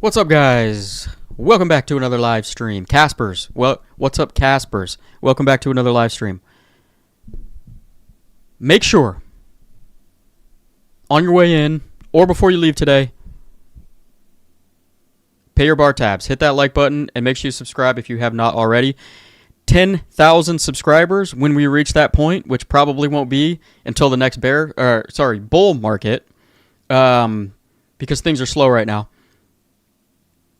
What's up, guys? Welcome back to another live stream. Caspers. Well, what's up, Caspers? Welcome back to another live stream. Make sure, on your way in, or before you leave today, pay your bar tabs. Hit that like button, and make sure you subscribe if you have not already. 10,000 subscribers when we reach that point, which probably won't be until the next bull market, because things are slow right now.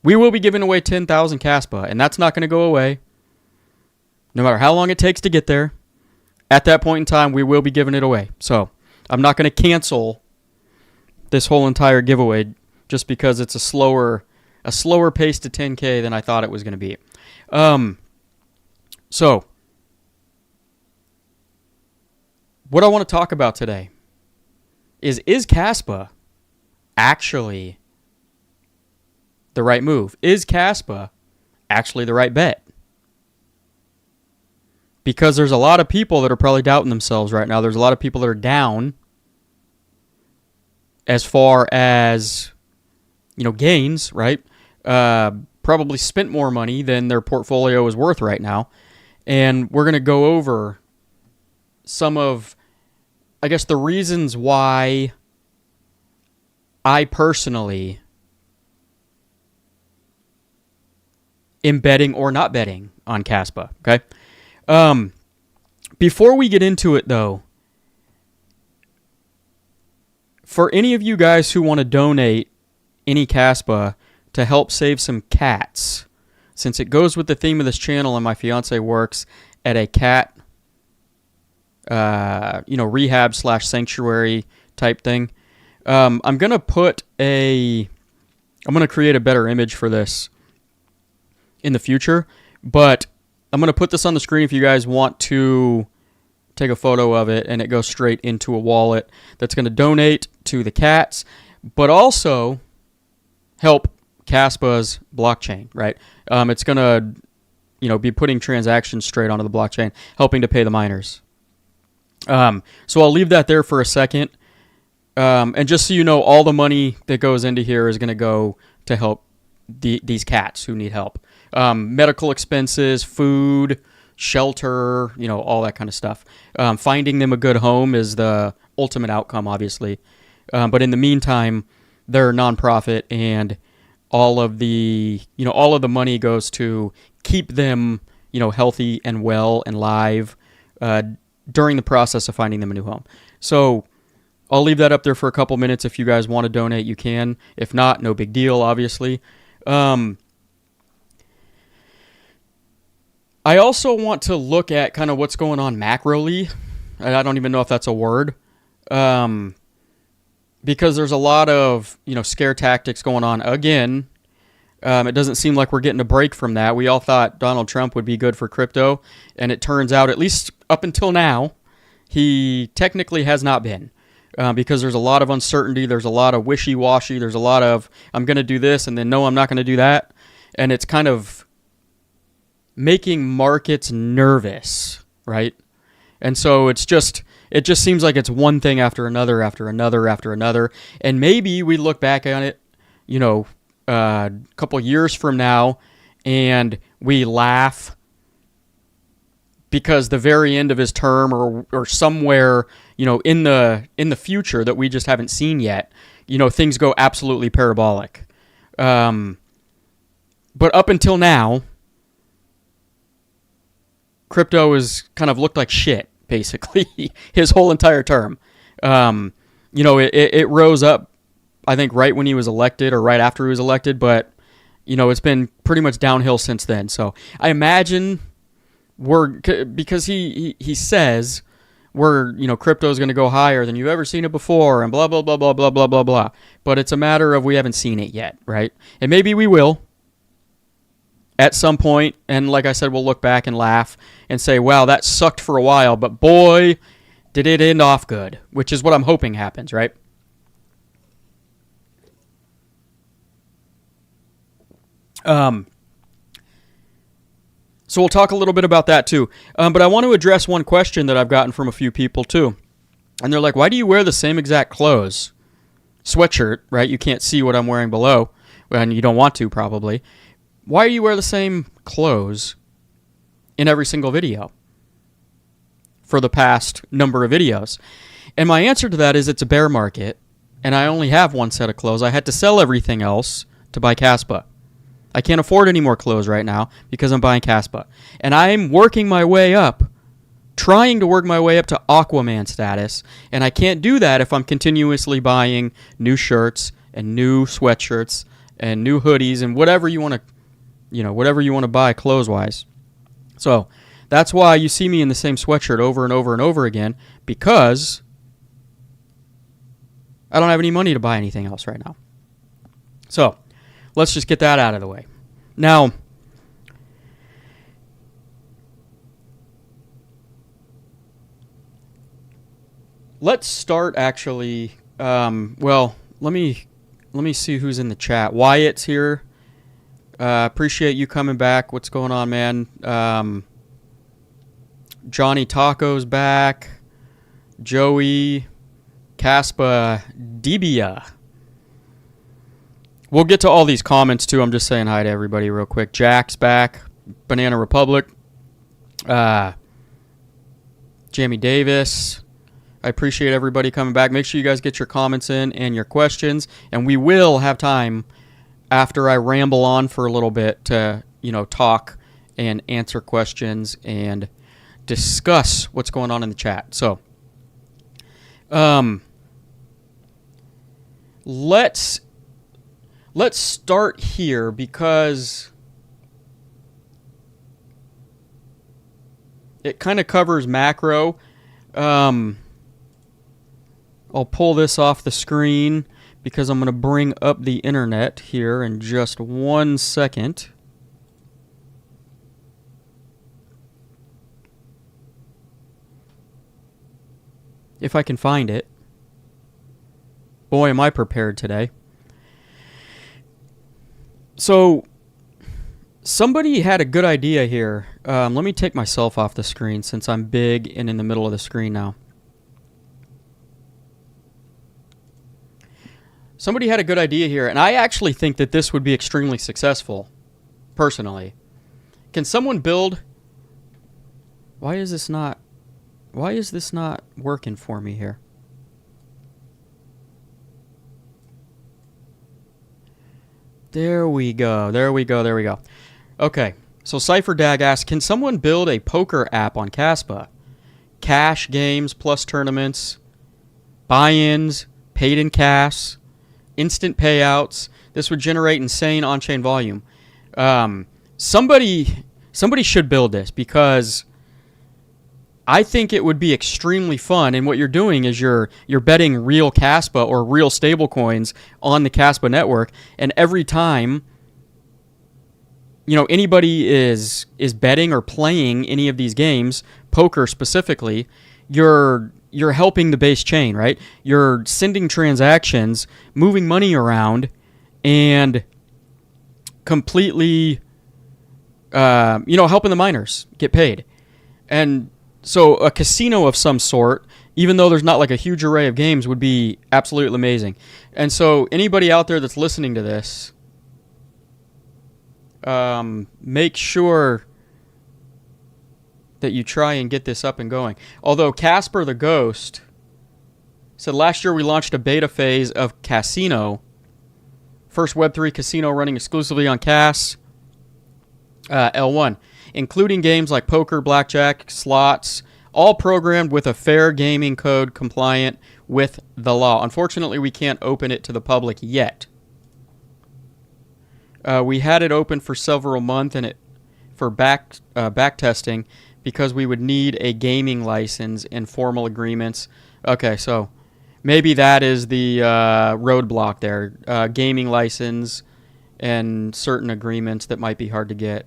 We will be giving away 10,000 Caspa, and that's not going to go away. No matter how long it takes to get there, at that point in time, we will be giving it away. So I'm not going to cancel this whole entire giveaway just because it's a slower pace to 10K than I thought it was going to be. So what I want to talk about today is Caspa actually the right move? Is Caspa actually the right bet? Because there's a lot of people that are probably doubting themselves right now. There's a lot of people that are down as far as, gains, right? Probably spent more money than their portfolio is worth right now. And we're going to go over some of, the reasons why I personally am betting or not betting on Caspa, okay? Before we get into it, though, for any of you guys who want to donate any Caspa to help save some cats, since it goes with the theme of this channel and my fiance works at a cat, rehab/sanctuary type thing, I'm going to create a better image for this in the future, but I'm going to put this on the screen if you guys want to take a photo of it, and it goes straight into a wallet that's going to donate to the cats, but also help Caspa's blockchain, right? It's going to, be putting transactions straight onto the blockchain, helping to pay the miners. So I'll leave that there for a second. And just so you know, all the money that goes into here is going to go to help these cats who need help. Medical expenses, food, shelter, all that kind of stuff. Finding them a good home is the ultimate outcome, obviously. But in the meantime, they're a nonprofit, and all of the money goes to keep them, healthy and well and live during the process of finding them a new home. So I'll leave that up there for a couple minutes. If you guys want to donate, you can. If not, no big deal, obviously. I also want to look at kind of what's going on macroly. I don't even know if that's a word. Because there's a lot of, scare tactics going on again. It doesn't seem like we're getting a break from that. We all thought Donald Trump would be good for crypto, and it turns out, at least up until now, he technically has not been. Because there's a lot of uncertainty, there's a lot of wishy-washy, there's a lot of, I'm going to do this, and then no, I'm not going to do that. And it's kind of making markets nervous, right? And so it just seems like it's one thing after another, after another, after another. And maybe we look back on it, a couple years from now, and we laugh because the very end of his term or somewhere, in the future that we just haven't seen yet, things go absolutely parabolic. But up until now, crypto has kind of looked like shit, basically, his whole entire term. It rose up, I think, right when he was elected or right after he was elected, but, it's been pretty much downhill since then. So I imagine because he says crypto is going to go higher than you've ever seen it before and blah, blah, blah, blah, blah, blah, blah, blah. But it's a matter of we haven't seen it yet, right? And maybe we will at some point, and like I said, we'll look back and laugh and say, wow, that sucked for a while, but boy, did it end off good, which is what I'm hoping happens, right? So we'll talk a little bit about that too. But I want to address one question that I've gotten from a few people too. And they're like, why do you wear the same exact clothes? Sweatshirt, right? You can't see what I'm wearing below. and you don't want to probably, why do you wear the same clothes in every single video for the past number of videos? And my answer to that is it's a bear market, and I only have one set of clothes. I had to sell everything else to buy Caspa. I can't afford any more clothes right now because I'm buying Caspa. And I'm working my way up, trying to work my way up to Aquaman status, and I can't do that if I'm continuously buying new shirts and new sweatshirts and new hoodies and whatever you want to buy clothes-wise. So that's why you see me in the same sweatshirt over and over and over again, because I don't have any money to buy anything else right now. So let's just get that out of the way. Now, let's start actually. Well, let me see who's in the chat. Wyatt's here. Appreciate you coming back. What's going on, man? Johnny Taco's back. Joey, Caspa Debia. We'll get to all these comments too. I'm just saying hi to everybody real quick. Jack's back. Banana Republic. Jamie Davis. I appreciate everybody coming back. Make sure you guys get your comments in and your questions. And we will have time after I ramble on for a little bit to, talk and answer questions and discuss what's going on in the chat. So, let's start here because it kind of covers macro. I'll pull this off the screen because I'm going to bring up the internet here in just 1 second. If I can find it. Boy, am I prepared today. So, somebody had a good idea here. Let me take myself off the screen since I'm big and in the middle of the screen now. Somebody had a good idea here, and I actually think that this would be extremely successful, personally. Can someone build... Why is this not working for me here? There we go. Okay, so CypherDag asks, can someone build a poker app on Caspa? Cash games plus tournaments, buy-ins, paid in cash, instant payouts. This would generate insane on-chain volume. Somebody should build this because I think it would be extremely fun. And what you're doing is you're betting real Caspa or real stablecoins on the Caspa network. And every time anybody is betting or playing any of these games, poker specifically, you're helping the base chain, right? You're sending transactions, moving money around, and completely, helping the miners get paid. And so a casino of some sort, even though there's not like a huge array of games, would be absolutely amazing. And so anybody out there that's listening to this, make sure that you try and get this up and going. Although Casper the Ghost said last year we launched a beta phase of Casino, first Web3 casino running exclusively on Cas L1, including games like poker, blackjack, slots, all programmed with a fair gaming code compliant with the law. Unfortunately, we can't open it to the public yet. We had it open for several months and for back testing because we would need a gaming license and formal agreements. Okay, so maybe that is the roadblock there. Gaming license and certain agreements that might be hard to get.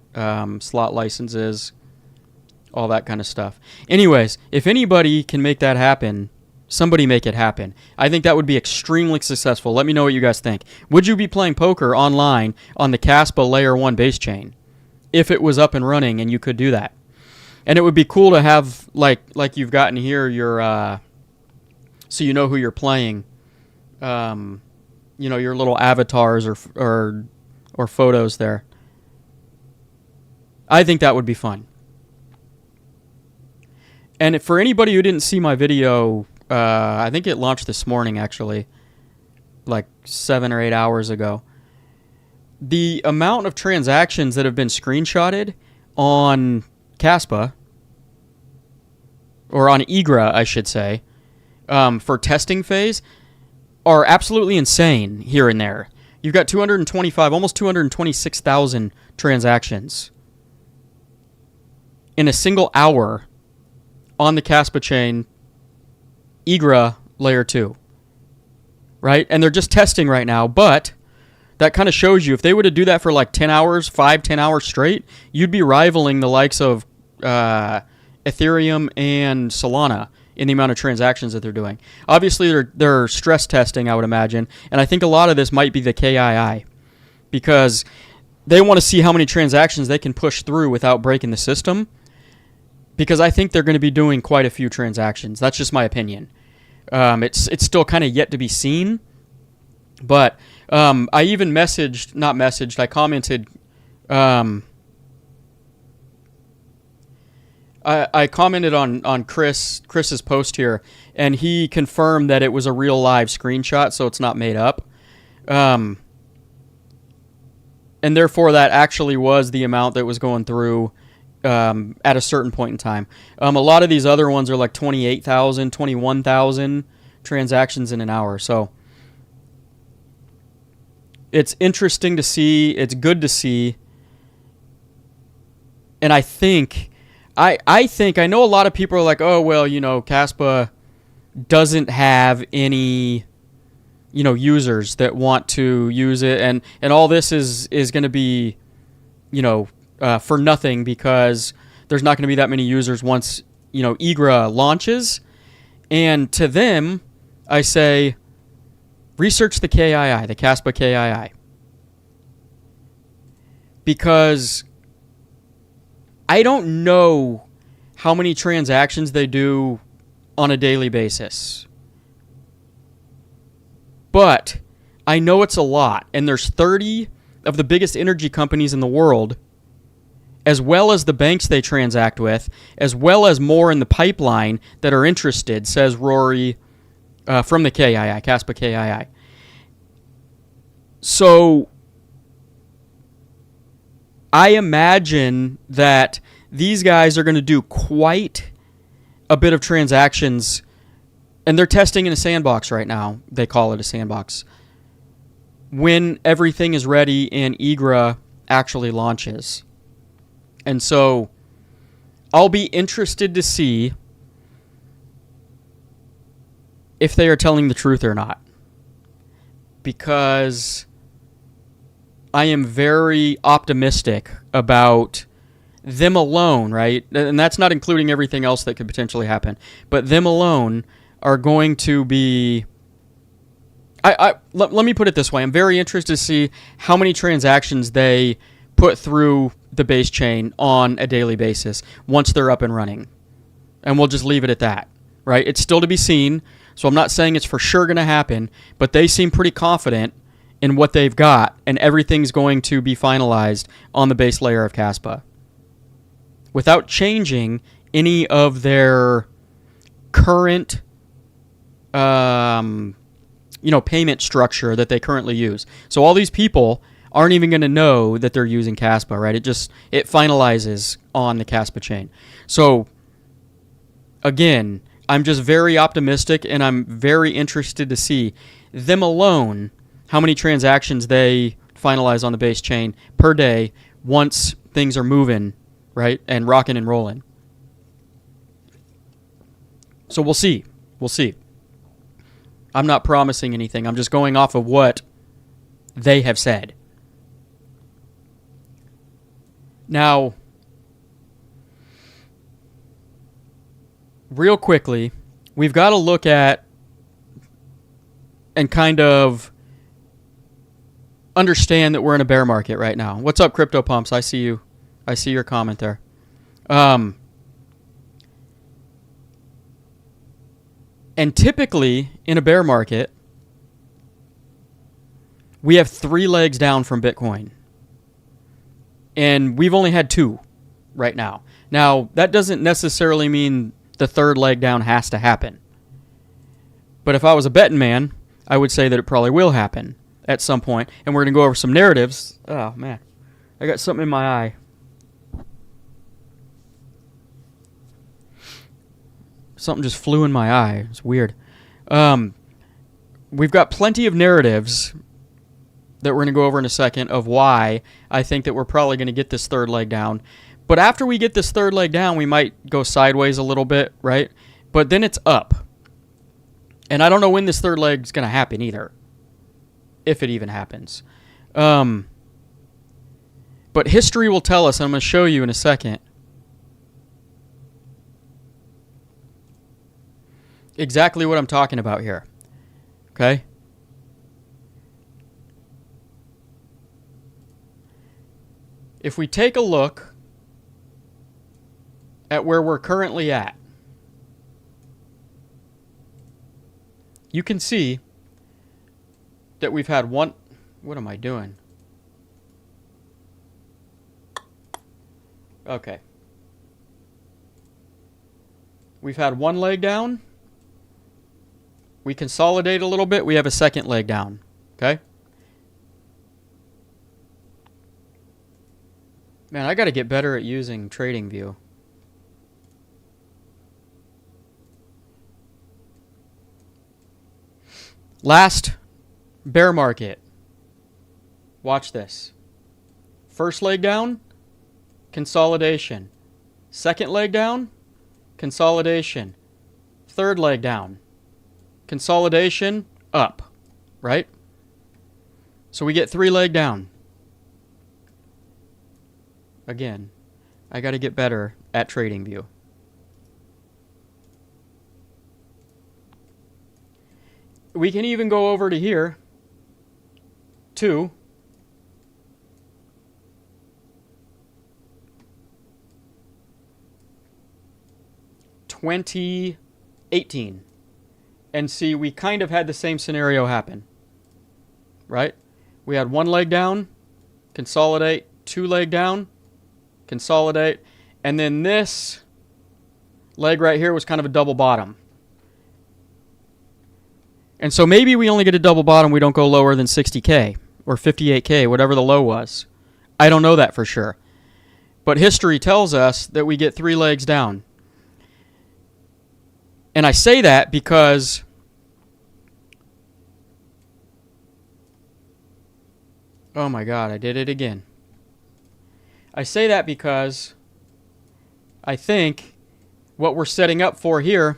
Slot licenses, all that kind of stuff. Anyways, if anybody can make that happen, somebody make it happen. I think that would be extremely successful. Let me know what you guys think. Would you be playing poker online on the Caspa Layer 1 base chain if it was up and running and you could do that? And it would be cool to have, like you've gotten here, your so you know who you're playing. your little avatars or photos there. I think that would be fun. And for anybody who didn't see my video, I think it launched this morning, actually, like 7 or 8 hours ago. The amount of transactions that have been screenshotted on Caspa, or on IGRA, I should say, for testing phase, are absolutely insane here and there. You've got 225, almost 226,000 transactions in a single hour on the Caspa chain, IGRA layer 2, right? And they're just testing right now, but that kind of shows you, if they were to do that for like 10 hours, 5-10 hours straight, you'd be rivaling the likes of Ethereum and Solana in the amount of transactions that they're doing. Obviously, they're stress testing, I would imagine, and I think a lot of this might be the KII, because they want to see how many transactions they can push through without breaking the system, because I think they're going to be doing quite a few transactions. That's just my opinion. It's still kind of yet to be seen, but I even I commented. I commented on Chris's post here, and he confirmed that it was a real live screenshot, so it's not made up. And therefore, that actually was the amount that was going through at a certain point in time. A lot of these other ones are like 28,000, 21,000 transactions in an hour. So it's interesting to see. It's good to see. And I think I know a lot of people are like, oh, well, Caspa doesn't have any, users that want to use it. And all this is going to be, for nothing, because there's not going to be that many users once, IGRA launches. And to them, I say, research the KII, the Caspa KII. Because I don't know how many transactions they do on a daily basis. But I know it's a lot. And there's 30 of the biggest energy companies in the world, as well as the banks they transact with, as well as more in the pipeline that are interested, says Rory from the KII, Caspa KII. So I imagine that these guys are going to do quite a bit of transactions, and they're testing in a sandbox right now. They call it a sandbox. When everything is ready and IGRA actually launches. And so I'll be interested to see if they are telling the truth or not. Because I am very optimistic about them alone, right? And that's not including everything else that could potentially happen. But them alone are going to be... Let me put it this way. I'm very interested to see how many transactions they put through the base chain on a daily basis once they're up and running. And we'll just leave it at that, right? It's still to be seen, so I'm not saying it's for sure going to happen, but they seem pretty confident in what they've got, and everything's going to be finalized on the base layer of Caspa without changing any of their current payment structure that they currently use. So all these people aren't even going to know that they're using Caspa, right? It finalizes on the Caspa chain. So again, I'm just very optimistic, and I'm very interested to see them alone, how many transactions they finalize on the base chain per day once things are moving, right, and rocking and rolling. So we'll see. We'll see. I'm not promising anything. I'm just going off of what they have said. Now, real quickly, we've got to look at and kind of understand that we're in a bear market right now. What's up, Crypto Pumps? I see you. I see your comment there. And typically, in a bear market, we have 3 legs down from Bitcoin. And we've only had 2 right now. Now, that doesn't necessarily mean the 3rd leg down has to happen. But if I was a betting man, I would say that it probably will happen at some point. And we're going to go over some narratives. Oh, man. I got something in my eye. Something just flew in my eye. It's weird. We've got plenty of narratives that we're going to go over in a second of why I think that we're probably going to get this 3rd leg down. But after we get this 3rd leg down, we might go sideways a little bit, right? But then it's up. And I don't know when this 3rd leg is going to happen either, if it even happens. But history will tell us, and I'm going to show you in a second, exactly what I'm talking about here. Okay? If we take a look at where we're currently at, you can see that we've had one... What am I doing? Okay. We've had 1 leg down. We consolidate a little bit. We have a 2nd leg down. Okay? Man, I got to get better at using TradingView. Last bear market. Watch this. 1st leg down, consolidation. 2nd leg down, consolidation. 3rd leg down, consolidation, up. Right? So we get 3 leg down. Again, I got to get better at TradingView. We can even go over to here, to $2018 and see we kind of had the same scenario happen, right? We had 1 leg down, consolidate, 2 leg down, consolidate, and then this leg right here was kind of a double bottom. And so maybe we only get a double bottom, we don't go lower than 60K or 58K, whatever the low was. I don't know that for sure. But history tells us that we get 3 legs down. And I say that because oh my God, I did it again. I say that because I think what we're setting up for here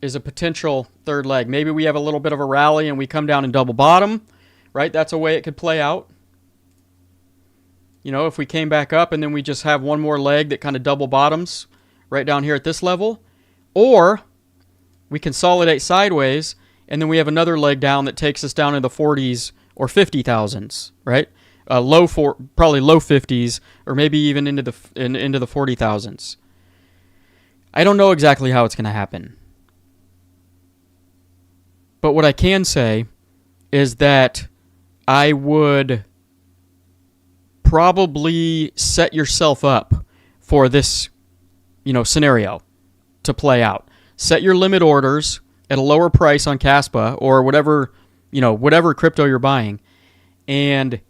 is a potential 3rd leg. Maybe we have a little bit of a rally and we come down and double bottom, right? That's a way it could play out. You know, if we came back up and then we just have 1 more leg that kind of double bottoms right down here at this level. Or we consolidate sideways and then we have another leg down that takes us down in the 40s or 50,000s, right? Probably low 50s or maybe even into the 40,000s. I don't know exactly how it's going to happen. But what I can say is that I would probably set yourself up for this, scenario to play out. Set your limit orders at a lower price on Caspa or whatever crypto you're buying, and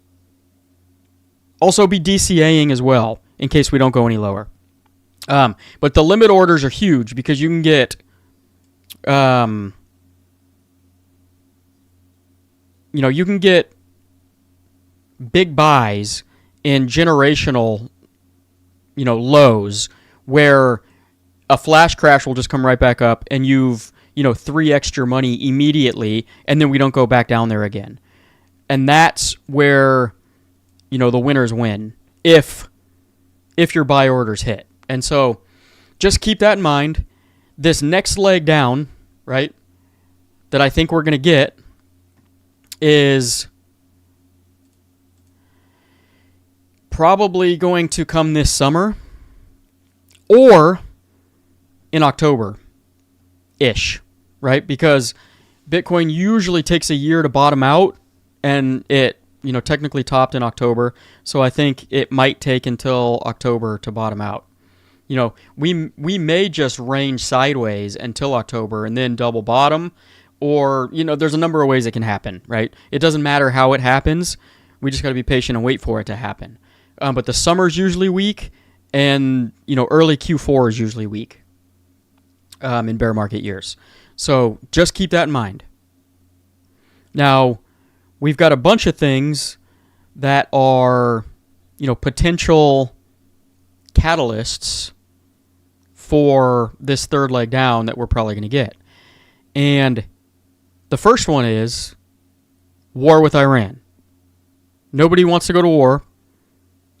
also be DCAing as well in case we don't go any lower. But the limit orders are huge because you can get you can get big buys in generational, lows where a flash crash will just come right back up and you've, 3x your money immediately and then we don't go back down there again. And that's where, the winners win if your buy orders hit. And so just keep that in mind. This next leg down, right, that I think we're going to get is probably going to come this summer or in October-ish, right? Because Bitcoin usually takes a year to bottom out, and it, technically topped in October. So I think it might take until October to bottom out. We may just range sideways until October and then double bottom, or, there's a number of ways it can happen, right? It doesn't matter how it happens. We just got to be patient and wait for it to happen. But the summer's usually weak, and, early Q4 is usually weak in bear market years. So just keep that in mind. Now, we've got a bunch of things that are, potential catalysts for this third leg down that we're probably going to get. And the first one is war with Iran. Nobody wants to go to war.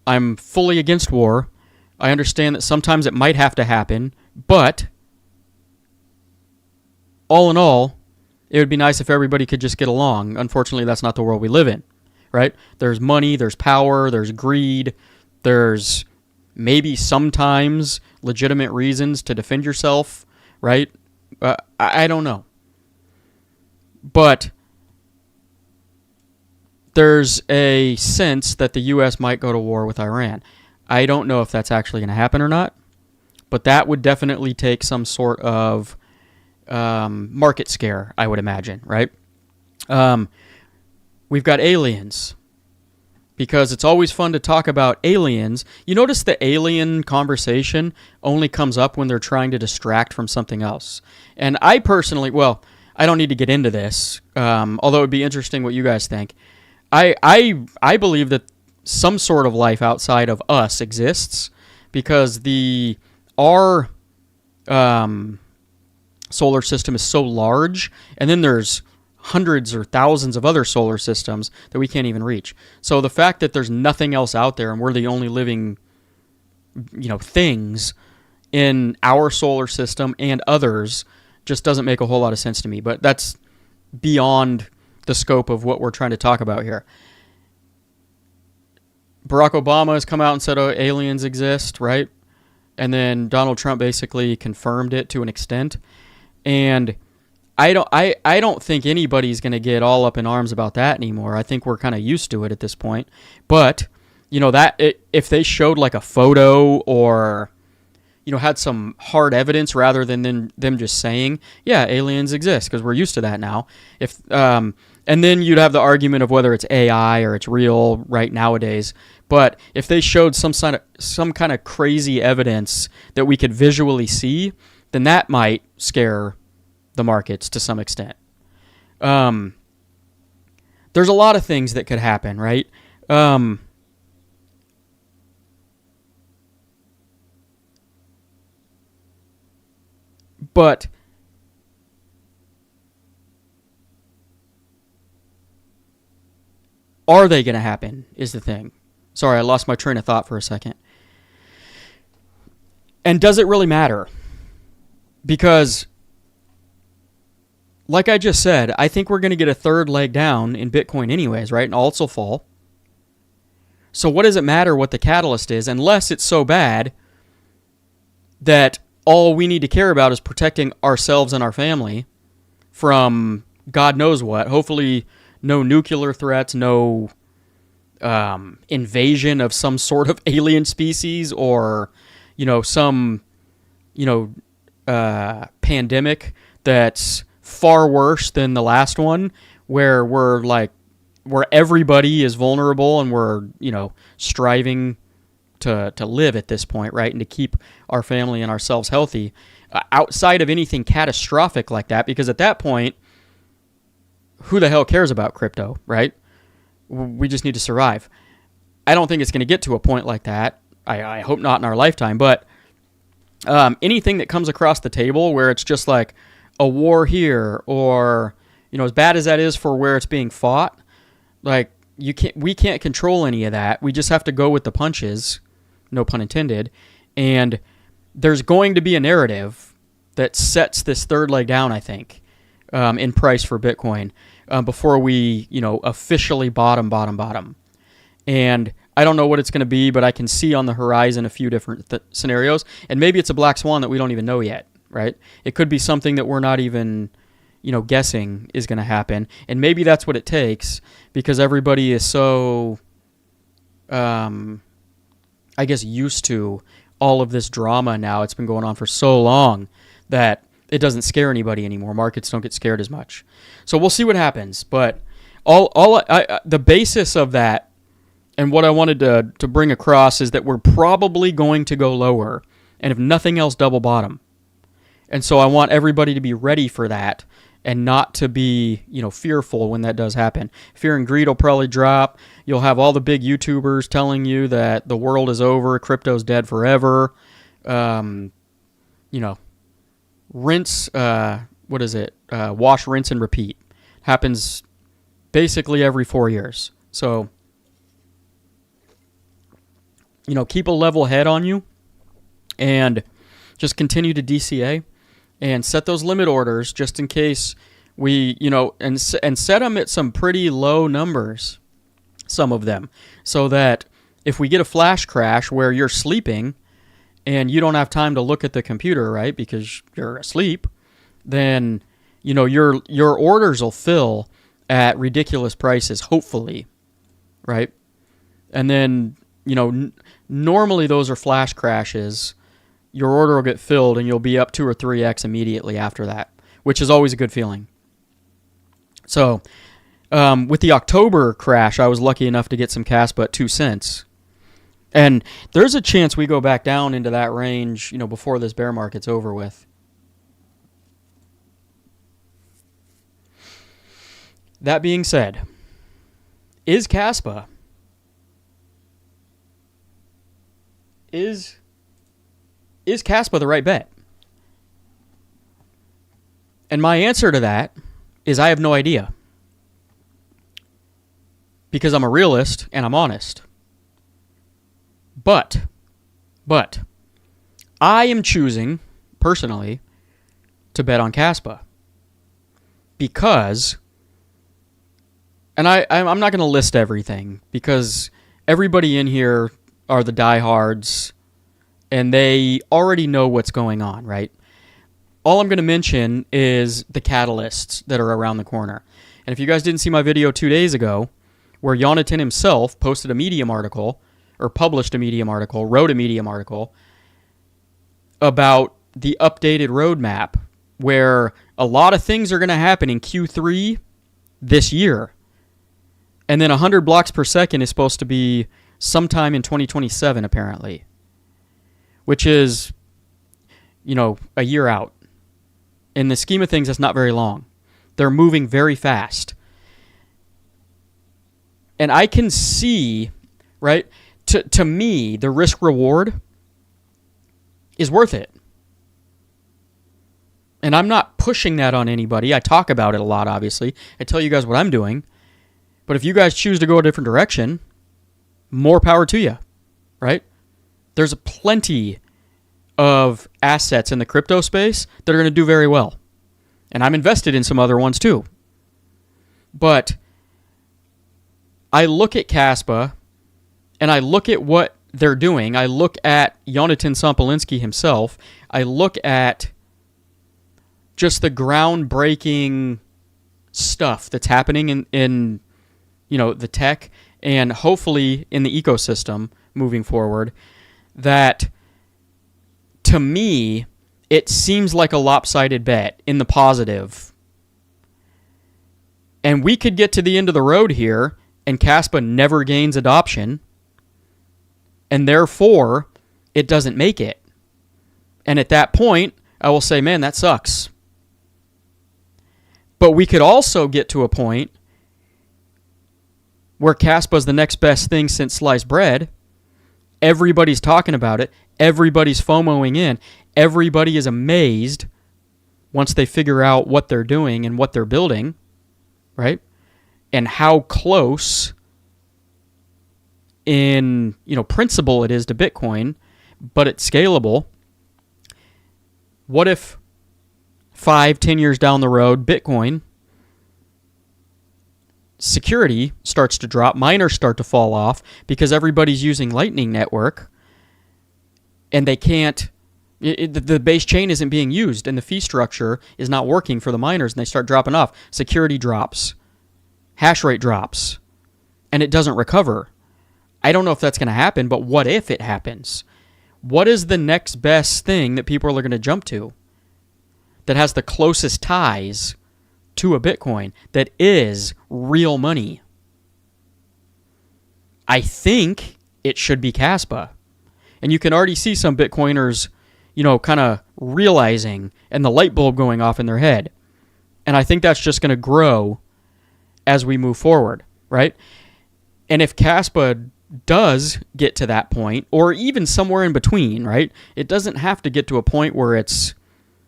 I'm fully against war. I understand that sometimes it might have to happen, but all in all, it would be nice if everybody could just get along. Unfortunately, that's not the world we live in, right? There's money, there's power, there's greed, there's maybe sometimes legitimate reasons to defend yourself, right? I don't know. But there's a sense that the U.S. might go to war with Iran. I don't know if that's actually going to happen or not, but that would definitely take some sort of market scare, I would imagine, right? We've got aliens, because it's always fun to talk about aliens. You notice the alien conversation only comes up when they're trying to distract from something else. And I personally, I don't need to get into this, although it would be interesting what you guys think. I believe that some sort of life outside of us exists, because our solar system is so large, and then there's hundreds or thousands of other solar systems that we can't even reach. So the fact that there's nothing else out there and we're the only living, things in our solar system and others just doesn't make a whole lot of sense to me. But that's beyond the scope of what we're trying to talk about here. Barack Obama has come out and said, aliens exist, right? And then Donald Trump basically confirmed it to an extent. And I don't think anybody's going to get all up in arms about that anymore. I think we're kind of used to it at this point. But, if they showed like a photo or, had some hard evidence rather than them just saying, yeah, aliens exist, because we're used to that now. And then you'd have the argument of whether it's AI or it's real right nowadays. But if they showed some kind of crazy evidence that we could visually see, then that might scare the markets to some extent. There's a lot of things that could happen, right? But are they going to happen is the thing. Sorry, I lost my train of thought for a second. And does it really matter? Because, like I just said, I think we're going to get a third leg down in Bitcoin anyways, right? And also fall. So what does it matter what the catalyst is, unless it's so bad that all we need to care about is protecting ourselves and our family from God knows what. Hopefully no nuclear threats, no invasion of some sort of alien species, or, some, pandemic that's far worse than the last one, where where everybody is vulnerable and we're, striving to live at this point, right? And to keep our family and ourselves healthy outside of anything catastrophic like that, because at that point, who the hell cares about crypto, right? We just need to survive. I don't think it's going to get to a point like that. I hope not in our lifetime, but anything that comes across the table where it's just like a war here, or, as bad as that is for where it's being fought, like we can't control any of that. We just have to go with the punches, no pun intended. And there's going to be a narrative that sets this third leg down, I think, in price for Bitcoin before we, officially bottom. And I don't know what it's going to be, but I can see on the horizon a few different scenarios. And maybe it's a black swan that we don't even know yet, right? It could be something that we're not even, guessing is going to happen. And maybe that's what it takes because everybody is so, I guess, used to all of this drama now. It's been going on for so long that it doesn't scare anybody anymore. Markets don't get scared as much. So we'll see what happens. But the basis of that and what I wanted to bring across is that we're probably going to go lower. And if nothing else, double bottom. And so I want everybody to be ready for that and not to be, fearful when that does happen. Fear and greed will probably drop. You'll have all the big YouTubers telling you that the world is over, crypto's dead forever. Rinse, wash, rinse, and repeat. Happens basically every 4 years. So, keep a level head on you and just continue to DCA and set those limit orders just in case we, and set them at some pretty low numbers, some of them, so that if we get a flash crash where you're sleeping and you don't have time to look at the computer, right, because you're asleep, then, your orders will fill at ridiculous prices, hopefully, right? And then, normally those are flash crashes. Your order will get filled and you'll be up 2 or 3x immediately after that, which is always a good feeling. So, with the October crash, I was lucky enough to get some Caspa at 2 cents. And there's a chance we go back down into that range, before this bear market's over with. That being said, is Caspa the right bet? And my answer to that is I have no idea. Because I'm a realist and I'm honest. But I am choosing, personally, to bet on Caspa. Because, and I'm not going to list everything, because everybody in here are the diehards, and they already know what's going on, right? All I'm going to mention is the catalysts that are around the corner. And if you guys didn't see my video 2 days ago, where Jonathan himself posted a Medium article, or published a Medium article, wrote a Medium article, about the updated roadmap, where a lot of things are going to happen in Q3 this year. And then 100 blocks per second is supposed to be sometime in 2027, apparently. Which is, a year out. In the scheme of things, that's not very long. They're moving very fast. And I can see, right, to me, the risk reward is worth it. And I'm not pushing that on anybody. I talk about it a lot, obviously. I tell you guys what I'm doing. But if you guys choose to go a different direction, more power to you, right? There's plenty of assets in the crypto space that are going to do very well. And I'm invested in some other ones too. But I look at Caspa and I look at what they're doing. I look at Jonathan Sampolinski himself. I look at just the groundbreaking stuff that's happening in the tech and hopefully in the ecosystem moving forward, that to me, it seems like a lopsided bet in the positive. And we could get to the end of the road here and Caspa never gains adoption, and therefore it doesn't make it. And at that point, I will say, man, that sucks. But we could also get to a point where Caspa is the next best thing since sliced bread. Everybody's talking about it. Everybody's FOMOing in. Everybody is amazed once they figure out what they're doing and what they're building, right? And how close in, principle it is to Bitcoin, but it's scalable. What if 5-10 years down the road, Bitcoin security starts to drop, miners start to fall off because everybody's using Lightning Network and they can't, The base chain isn't being used, and the fee structure is not working for the miners, and they start dropping off. Security drops. Hash rate drops. And it doesn't recover. I don't know if that's going to happen, but what if it happens? What is the next best thing that people are going to jump to that has the closest ties to a Bitcoin that is real money? I think it should be Caspa. And you can already see some Bitcoiners, kind of realizing and the light bulb going off in their head. And I think that's just going to grow as we move forward, right? And if Caspa does get to that point, or even somewhere in between, right? It doesn't have to get to a point where it's,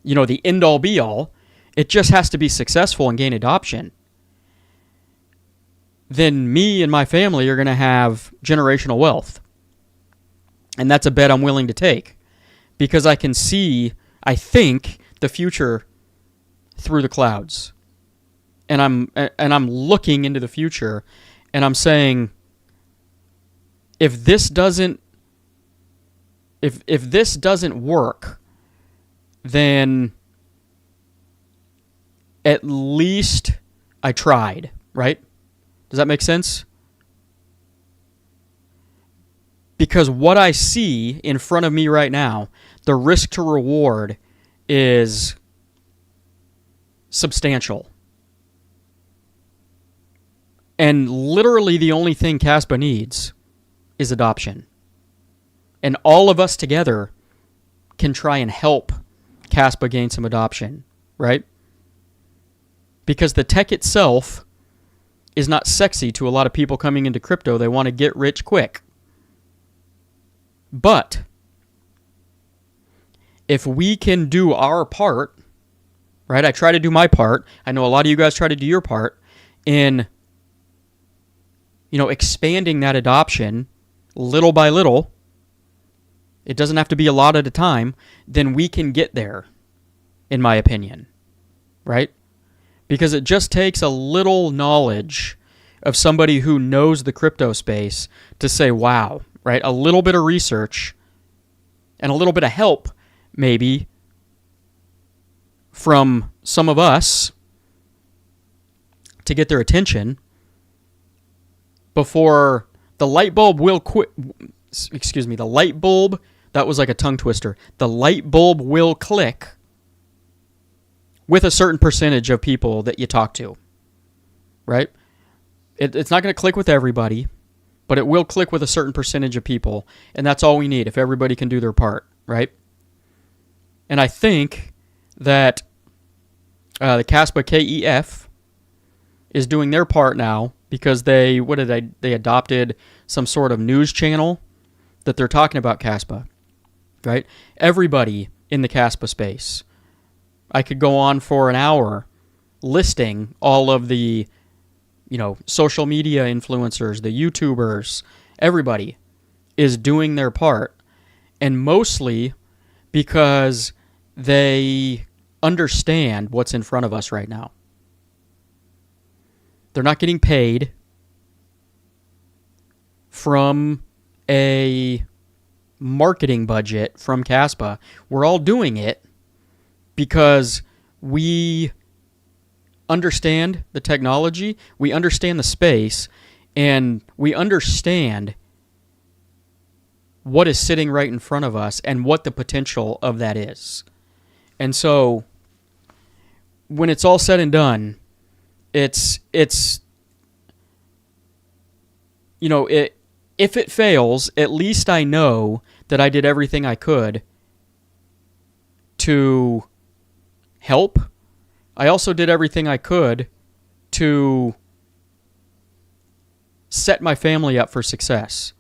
the end-all be-all. It just has to be successful and gain adoption. Then me and my family are going to have generational wealth. And that's a bet I'm willing to take. Because I can see, I think, the future through the clouds. And I'm looking into the future, and I'm saying, if this doesn't work, then at least I tried, right? Does that make sense? Because what I see in front of me right now, the risk to reward is substantial. And literally the only thing Caspa needs is adoption. And all of us together can try and help Caspa gain some adoption, right? Because the tech itself is not sexy to a lot of people coming into crypto. They want to get rich quick. But if we can do our part, right? I try to do my part. I know a lot of you guys try to do your part in, expanding that adoption little by little. It doesn't have to be a lot at a time. Then we can get there, in my opinion, right? Because it just takes a little knowledge of somebody who knows the crypto space to say, wow, right? A little bit of research and a little bit of help, maybe, from some of us to get their attention before the light bulb will quit. Excuse me, the light bulb, that was like a tongue twister. The light bulb will click with a certain percentage of people that you talk to, right? It's not going to click with everybody, but it will click with a certain percentage of people, and that's all we need if everybody can do their part, right? And I think that the Caspa KEF is doing their part now because they adopted some sort of news channel that they're talking about Caspa, right? Everybody in the Caspa space. I could go on for an hour listing all of the, social media influencers, the YouTubers, everybody is doing their part. And mostly because they understand what's in front of us right now. They're not getting paid from a marketing budget from Caspa. We're all doing it because we understand the technology, we understand the space, and we understand what is sitting right in front of us and what the potential of that is. And so when it's all said and done, if it fails, at least I know that I did everything I could to help. I also did everything I could to set my family up for success.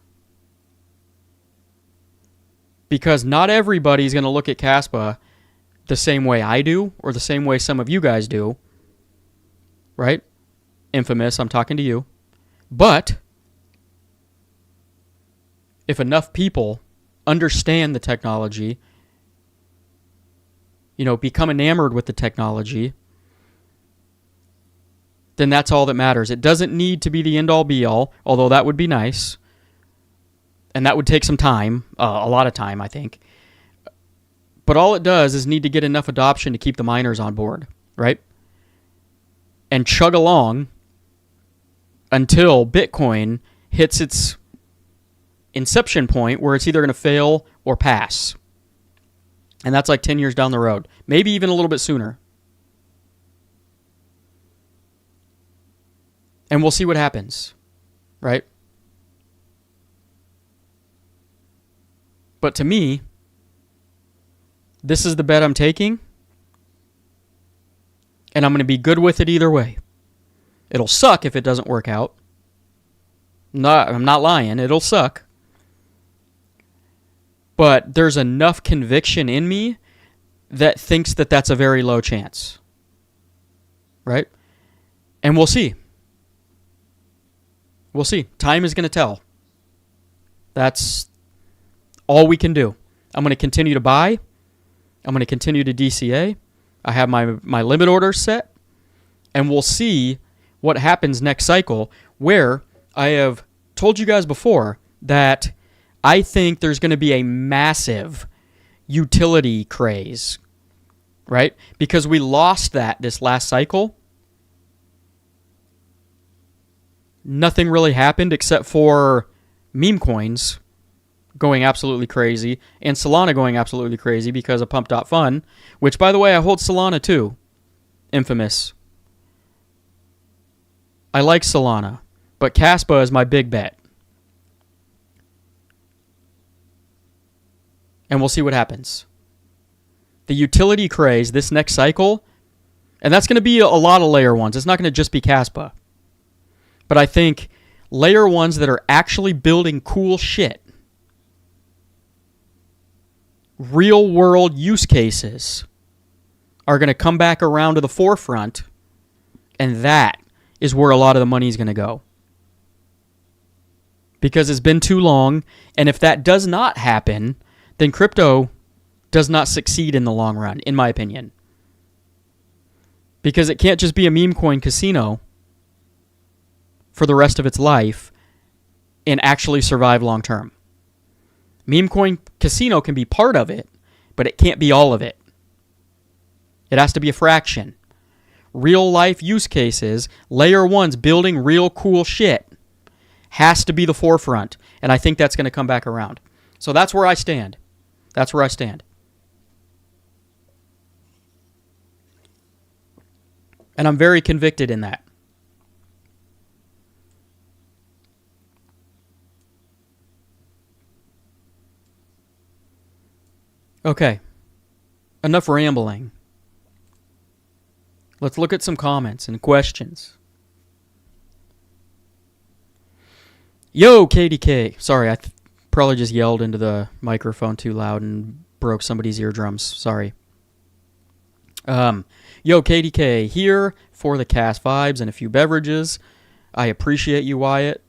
Because not everybody's going to look at Caspa the same way I do or the same way some of you guys do. Right? Infamous, I'm talking to you. But if enough people understand the technology, become enamored with the technology, then that's all that matters. It doesn't need to be the end-all be-all, although that would be nice. And that would take some time, a lot of time, I think. But all it does is need to get enough adoption to keep the miners on board, right? And chug along until Bitcoin hits its inception point where it's either going to fail or pass. And that's like 10 years down the road, maybe even a little bit sooner. And we'll see what happens, right? But to me, this is the bet I'm taking, and I'm going to be good with it either way. It'll suck if it doesn't work out. I'm not lying. It'll suck. But there's enough conviction in me that thinks that that's a very low chance. Right? And we'll see. We'll see. Time is going to tell. That's all we can do. I'm going to continue to buy. I'm going to continue to DCA. I have my limit orders set. And we'll see what happens next cycle, where I have told you guys before that I think there's going to be a massive utility craze, right? Because we lost that this last cycle. Nothing really happened except for meme coins going absolutely crazy and Solana going absolutely crazy because of Pump.Fun, which, by the way, I hold Solana too. Infamous. I like Solana, but Caspa is my big bet. And we'll see what happens. The utility craze this next cycle, and that's going to be a lot of layer ones. It's not going to just be Caspa. But I think layer ones that are actually building cool shit, real world use cases, are going to come back around to the forefront, and that is where a lot of the money is going to go. Because it's been too long, and if that does not happen, then crypto does not succeed in the long run, in my opinion. Because it can't just be a meme coin casino for the rest of its life and actually survive long term. Meme coin casino can be part of it, but it can't be all of it. It has to be a fraction. Real life use cases, layer ones building real cool shit, has to be the forefront. And I think that's going to come back around. So that's where I stand. That's where I stand. And I'm very convicted in that. Okay. Enough rambling. Let's look at some comments and questions. Yo, KDK. Sorry, I probably just yelled into the microphone too loud and broke somebody's eardrums. Sorry. Yo, KDK here for the cast vibes and a few beverages. I appreciate you, Wyatt.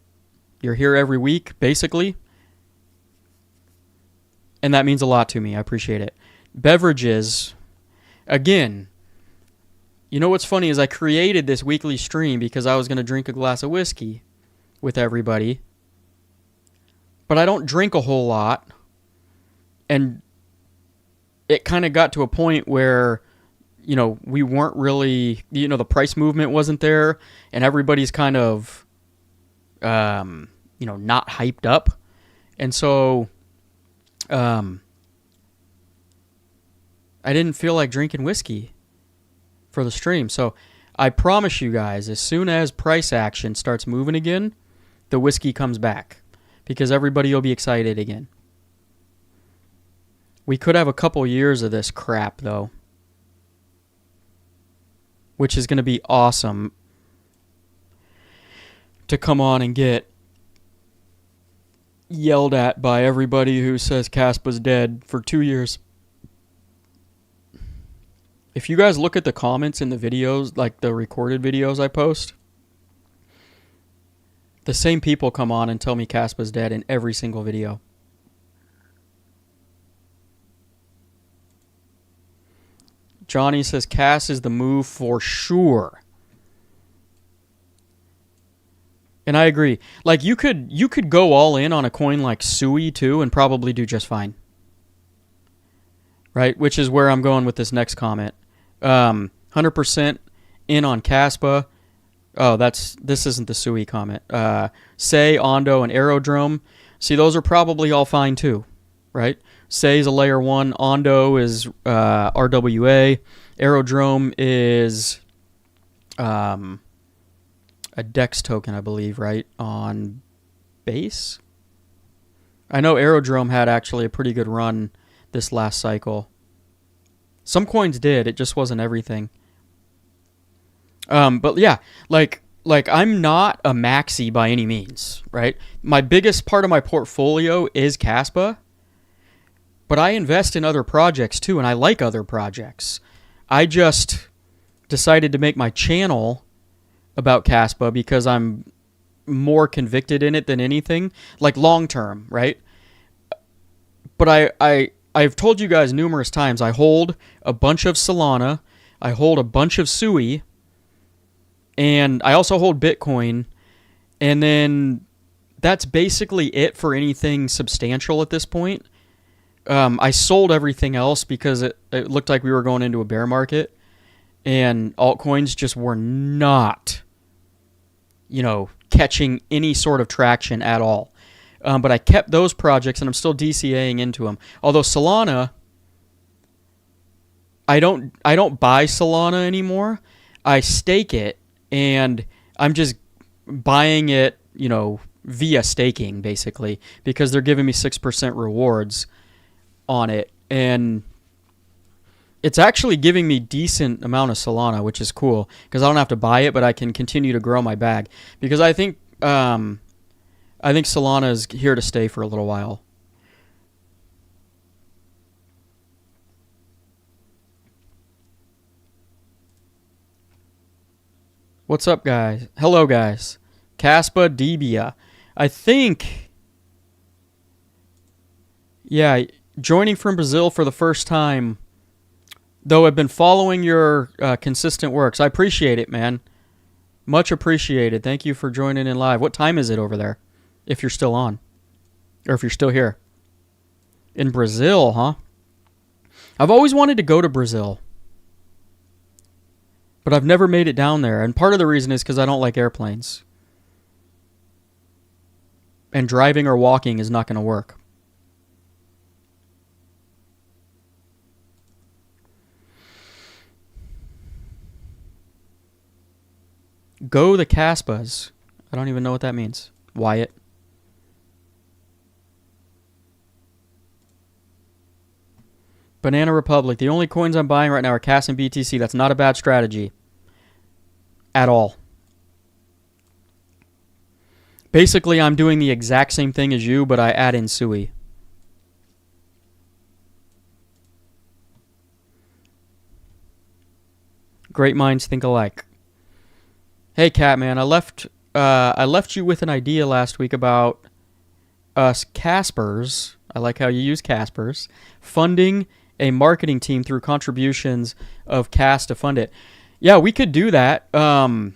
You're here every week, basically. And that means a lot to me. I appreciate it. Beverages, again, you know what's funny is I created this weekly stream because I was going to drink a glass of whiskey with everybody. But I don't drink a whole lot. And it kind of got to a point where, you know, we weren't really, you know, the price movement wasn't there. And everybody's kind of, you know, not hyped up. And so I didn't feel like drinking whiskey for the stream. So I promise you guys, as soon as price action starts moving again, the whiskey comes back because everybody will be excited again. We could have a couple years of this crap, though, which is going to be awesome to come on and get yelled at by everybody who says Caspa's dead for 2 years. If you guys look at the comments in the videos, like the recorded videos I post, the same people come on and tell me Caspa's dead in every single video. Johnny says Cas is the move for sure. And I agree. Like you could go all in on a coin like Sui too and probably do just fine. right? Which is where I'm going with this next comment. 100% in on Caspa. Oh, this isn't the Sui comment. Say, Ondo, and Aerodrome. See, those are probably all fine too, right? Say is a layer 1. Ondo is RWA. Aerodrome is a DEX token, I believe, right? On base? I know Aerodrome had actually a pretty good run this last cycle. Some coins did. It just wasn't everything. But yeah, like I'm not a maxi by any means, right? My biggest part of my portfolio is Caspa, but I invest in other projects too, and I like other projects. I just decided to make my channel about Caspa because I'm more convicted in it than anything, like long term, right? But I've told you guys numerous times, I hold a bunch of Solana, I hold a bunch of Sui, and I also hold Bitcoin, and then that's basically it for anything substantial at this point. I sold everything else because it looked like we were going into a bear market, and altcoins just were not, catching any sort of traction at all. But I kept those projects, and I'm still DCAing into them. Although Solana, I don't buy Solana anymore. I stake it, and I'm just buying it, via staking, basically, because they're giving me 6% rewards on it. And it's actually giving me decent amount of Solana, which is cool, because I don't have to buy it, but I can continue to grow my bag. Because I think Solana is here to stay for a little while. What's up, guys? Hello, guys. Caspa Debia. I think, yeah, joining from Brazil for the first time, though I've been following your consistent works. I appreciate it, man. Much appreciated. Thank you for joining in live. What time is it over there? If you're still on. Or if you're still here. In Brazil, huh? I've always wanted to go to Brazil. But I've never made it down there. And part of the reason is because I don't like airplanes. And driving or walking is not going to work. Go the Caspas. I don't even know what that means. Wyatt. Banana Republic. The only coins I'm buying right now are CAS and BTC. That's not a bad strategy. At all. Basically, I'm doing the exact same thing as you, but I add in Sui. Great minds think alike. Hey, Catman, I left you with an idea last week about us Caspers. I like how you use Caspers. Funding a marketing team through contributions of CAS to fund it. Yeah, we could do that. I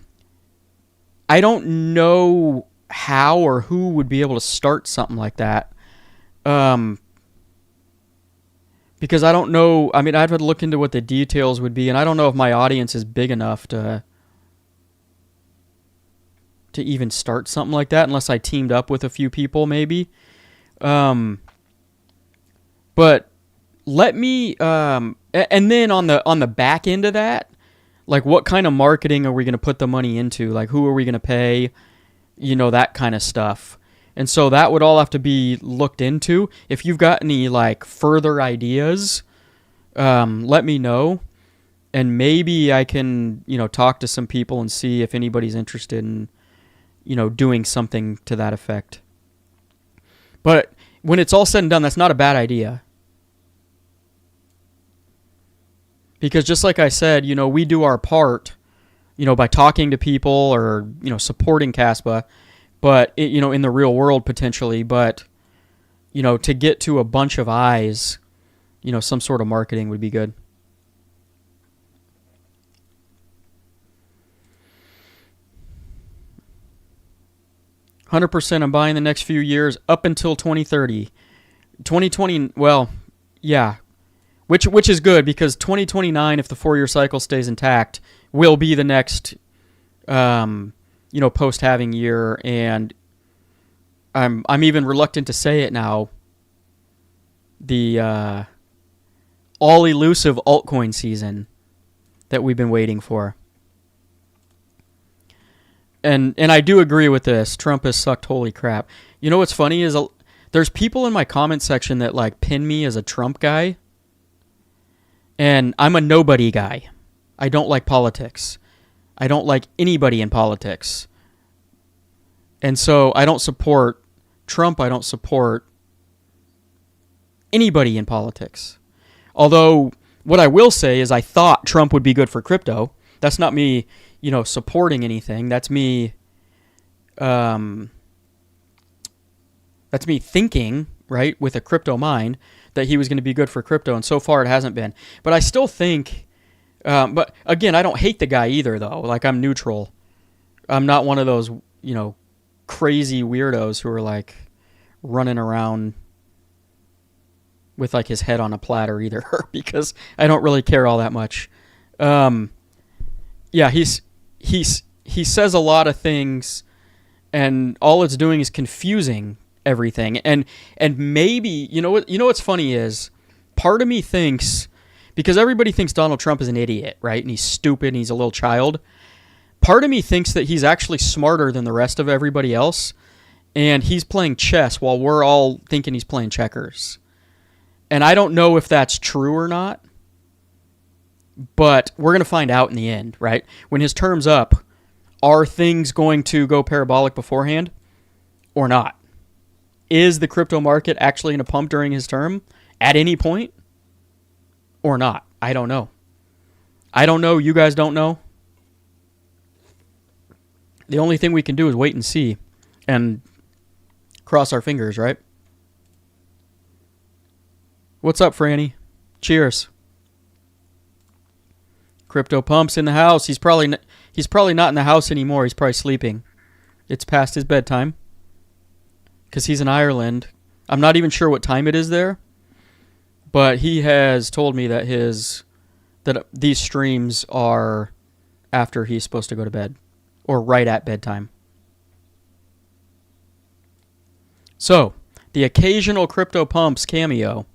don't know how or who would be able to start something like that. Because I don't know. I mean, I'd have to look into what the details would be, and I don't know if my audience is big enough to even start something like that unless I teamed up with a few people maybe. But let me and then on the back end of that, like what kind of marketing are we going to put the money into? Like who are we going to pay? That kind of stuff. And so that would all have to be looked into. If you've got any like further ideas, let me know. And maybe I can, talk to some people and see if anybody's interested in doing something to that effect. But when it's all said and done, that's not a bad idea. Because just like I said, we do our part, by talking to people or, supporting Caspa, but, in the real world potentially. But, to get to a bunch of eyes, some sort of marketing would be good. $100% I'm buying the next few years up until 2030. 2020, well, yeah. which is good because 2029, if the 4-year cycle stays intact, will be the next, post-halving year, and I'm even reluctant to say it now. The all elusive altcoin season that we've been waiting for. And I do agree with this. Trump has sucked holy crap. You know what's funny is there's people in my comment section that like pin me as a Trump guy. And I'm a nobody guy. I don't like politics. I don't like anybody in politics. And so I don't support Trump. I don't support anybody in politics. Although what I will say is I thought Trump would be good for crypto. That's not me, supporting anything. That's me thinking, right, with a crypto mind that he was going to be good for crypto, and so far it hasn't been. But I still think but again, I don't hate the guy either though. Like, I'm neutral. I'm not one of those, crazy weirdos who are like running around with like his head on a platter either, because I don't really care all that much. Yeah, he says a lot of things, and all it's doing is confusing everything. And maybe what's funny is, part of me thinks, because everybody thinks Donald Trump is an idiot, right? And he's stupid and he's a little child. Part of me thinks that he's actually smarter than the rest of everybody else, and he's playing chess while we're all thinking he's playing checkers. And I don't know if that's true or not, but we're going to find out in the end, right? When his term's up, are things going to go parabolic beforehand or not? Is the crypto market actually going to pump during his term at any point or not? I don't know. You guys don't know. The only thing we can do is wait and see and cross our fingers, right? What's up, Franny? Cheers. Crypto Pump's in the house. He's probably not in the house anymore. He's probably sleeping. It's past his bedtime because he's in Ireland. I'm not even sure what time it is there, but he has told me that these streams are after he's supposed to go to bed or right at bedtime. So, the occasional Crypto Pumps cameo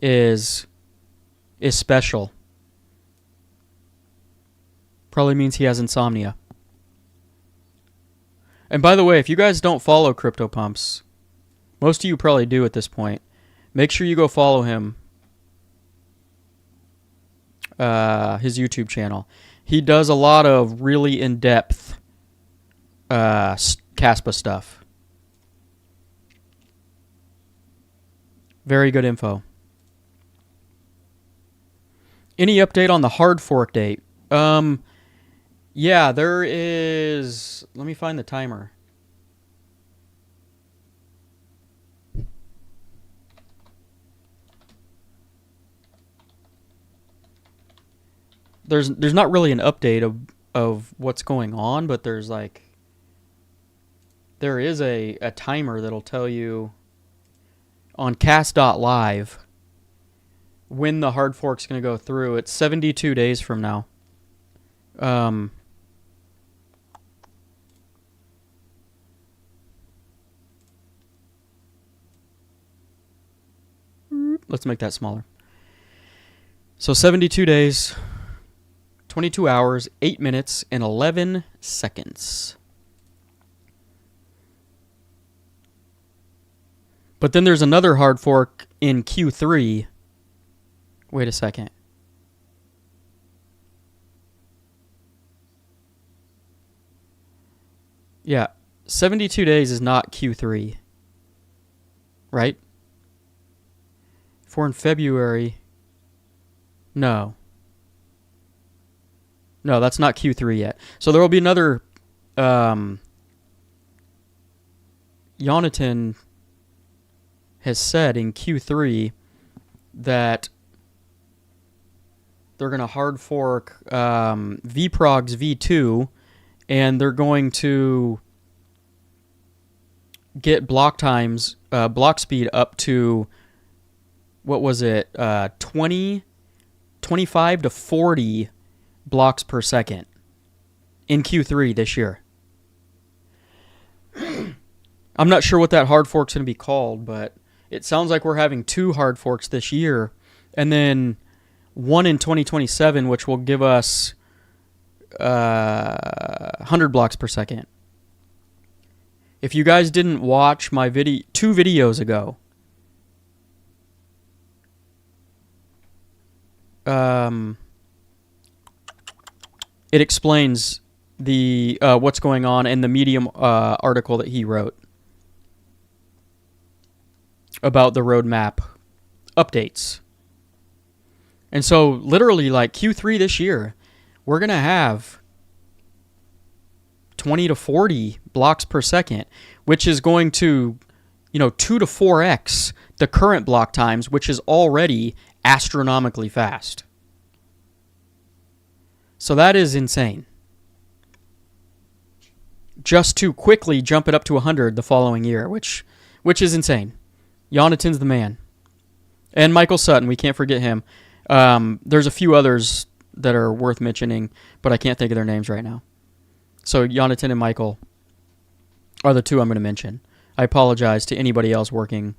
is special. Probably means he has insomnia. And by the way, if you guys don't follow Crypto Pumps, most of you probably do at this point, make sure you go follow him. His YouTube channel. He does a lot of really in-depth Caspa stuff. Very good info. Any update on the hard fork date? Yeah, there is. Let me find the timer. There's not really an update of what's going on, but there is a timer that'll tell you on cast.live when the hard fork's going to go through. It's 72 days from now. Let's make that smaller. So 72 days, 22 hours, 8 minutes, and 11 seconds. But then there's another hard fork in Q3. Wait a second. Yeah, 72 days is not Q3. Right? For in February. No, that's not Q3 yet. So there will be another. Jonathan has said in Q3 that they're going to hard fork vProg's V2, and they're going to get block speed up to, what was it, 20 25 to 40 blocks per second in Q3 this year. I'm not sure what that hard fork's going to be called, but it sounds like we're having 2 hard forks this year, and then one in 2027, which will give us 100 blocks per second. If you guys didn't watch my 2 videos ago, it explains the what's going on in the Medium article that he wrote about the roadmap updates. And so literally like Q3 this year, we're going to have 20 to 40 blocks per second, which is going to, 2 to 4x the current block times, which is already astronomically fast. So that is insane. Just to quickly jump it up to 100 the following year, which is insane. Jonathan's the man. And Michael Sutton, we can't forget him. There's a few others that are worth mentioning, but I can't think of their names right now. So Jonathan and Michael are the 2 I'm going to mention. I apologize to anybody else working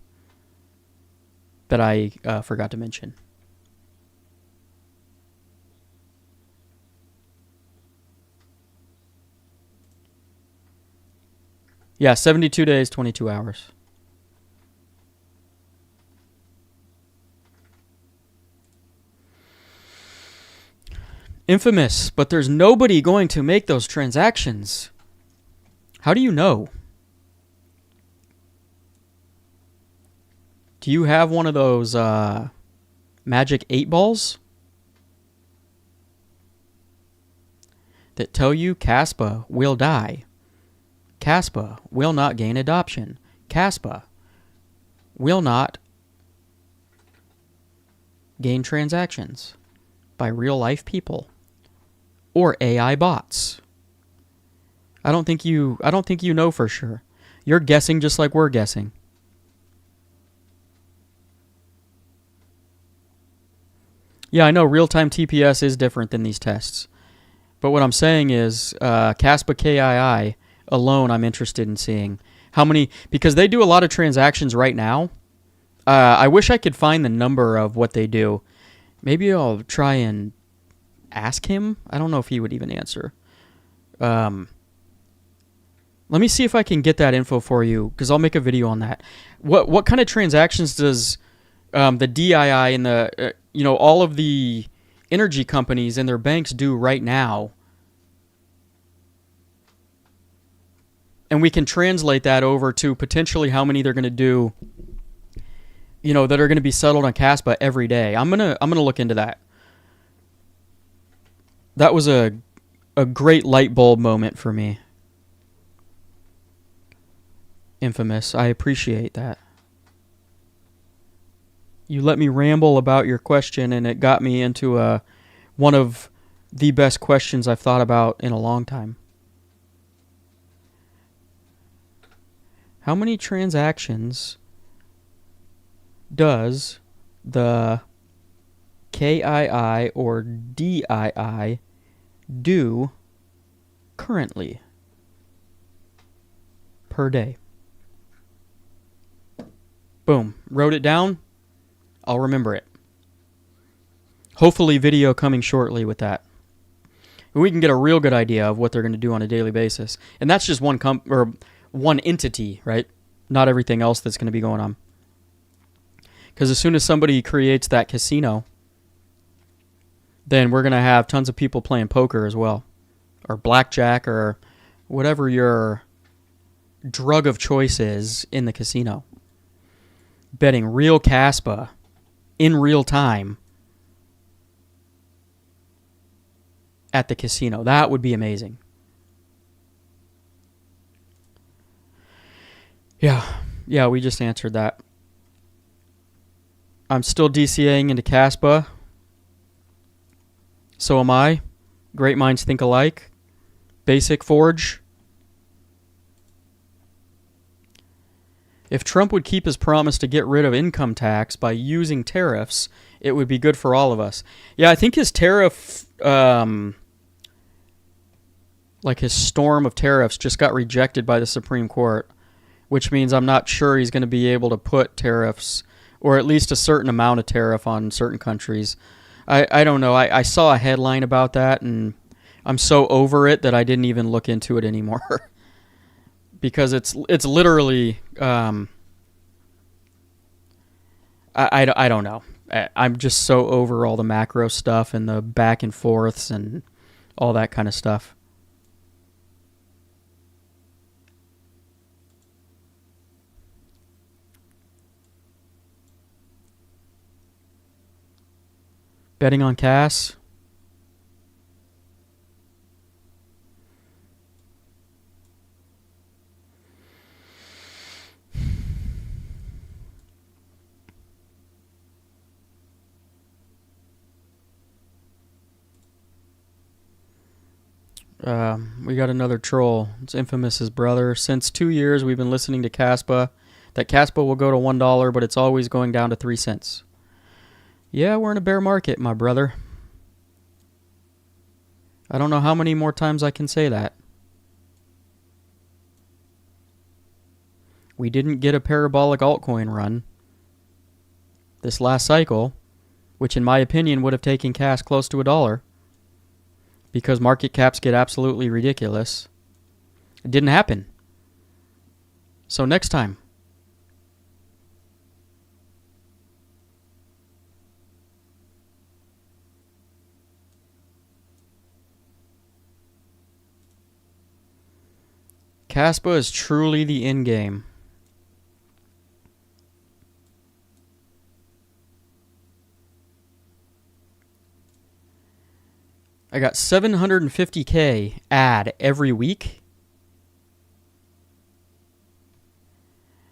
that I forgot to mention. Yeah, 72 days, 22 hours. Infamous, but there's nobody going to make those transactions. How do you know? Do you have one of those magic 8 balls that tell you Caspa will die? Caspa will not gain adoption. Caspa will not gain transactions by real life people or AI bots. I don't think you know for sure. You're guessing just like we're guessing. Yeah, I know real-time TPS is different than these tests. But what I'm saying is Caspa KII alone I'm interested in seeing. How many, because they do a lot of transactions right now. I wish I could find the number of what they do. Maybe I'll try and ask him. I don't know if he would even answer. Let me see if I can get that info for you, because I'll make a video on that. What kind of transactions does the DII and the all of the energy companies and their banks do right now? And we can translate that over to potentially how many they're going to do, that are going to be settled on Caspa every day. I'm gonna look into that. That was a great light bulb moment for me. Infamous. I appreciate that. You let me ramble about your question, and it got me into one of the best questions I've thought about in a long time. How many transactions does the KII or DII do currently per day? Boom. Wrote it down. I'll remember it. Hopefully video coming shortly with that. We can get a real good idea of what they're going to do on a daily basis. And that's just one entity, right? Not everything else that's going to be going on. Because as soon as somebody creates that casino, then we're going to have tons of people playing poker as well. Or blackjack, or whatever your drug of choice is in the casino. Betting real Caspa in real time at the casino. That would be amazing. Yeah, we just answered that. I'm still DCAing into Caspa. So am I. Great minds think alike. Basic Forge. If Trump would keep his promise to get rid of income tax by using tariffs, it would be good for all of us. Yeah, I think his tariff, like his storm of tariffs, just got rejected by the Supreme Court, which means I'm not sure he's going to be able to put tariffs, or at least a certain amount of tariff on certain countries. I don't know. I saw a headline about that, and I'm so over it that I didn't even look into it anymore. Because it's literally, I don't know. I'm just so over all the macro stuff and the back and forths and all that kind of stuff. Betting on Cass. We got another troll. It's Infamous's brother. Since 2 years, we've been listening to Caspa. That Caspa will go to $1, but it's always going down to 3 cents. Yeah, we're in a bear market, my brother. I don't know how many more times I can say that. We didn't get a parabolic altcoin run this last cycle, which in my opinion would have taken Cas close to $1. Because market caps get absolutely ridiculous. It didn't happen. So next time. Caspa is truly the end game. I got 750K ad every week.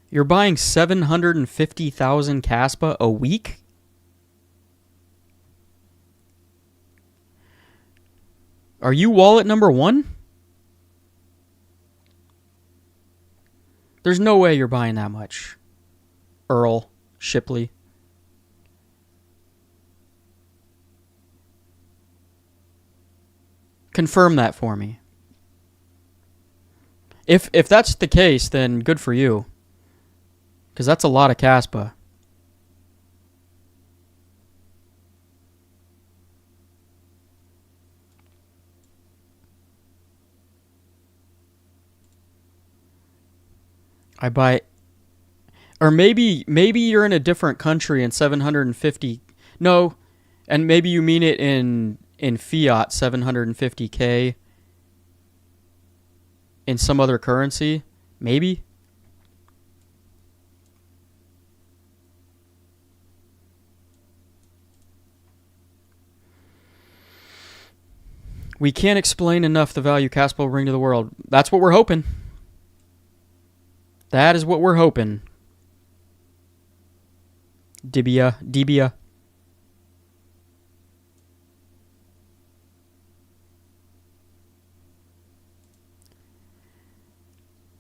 You're buying 750,000 Caspa a week? Are you wallet number 1? There's no way you're buying that much. Earl Shipley. Confirm that for me. If that's the case, then good for you. Because that's a lot of Caspa. I buy... Or maybe you're in a different country and 750... No, and maybe you mean it in fiat, 750K in some other currency. Maybe. We can't explain enough the value Caspa will bring to the world. That's what we're hoping. That is what we're hoping. Dibia.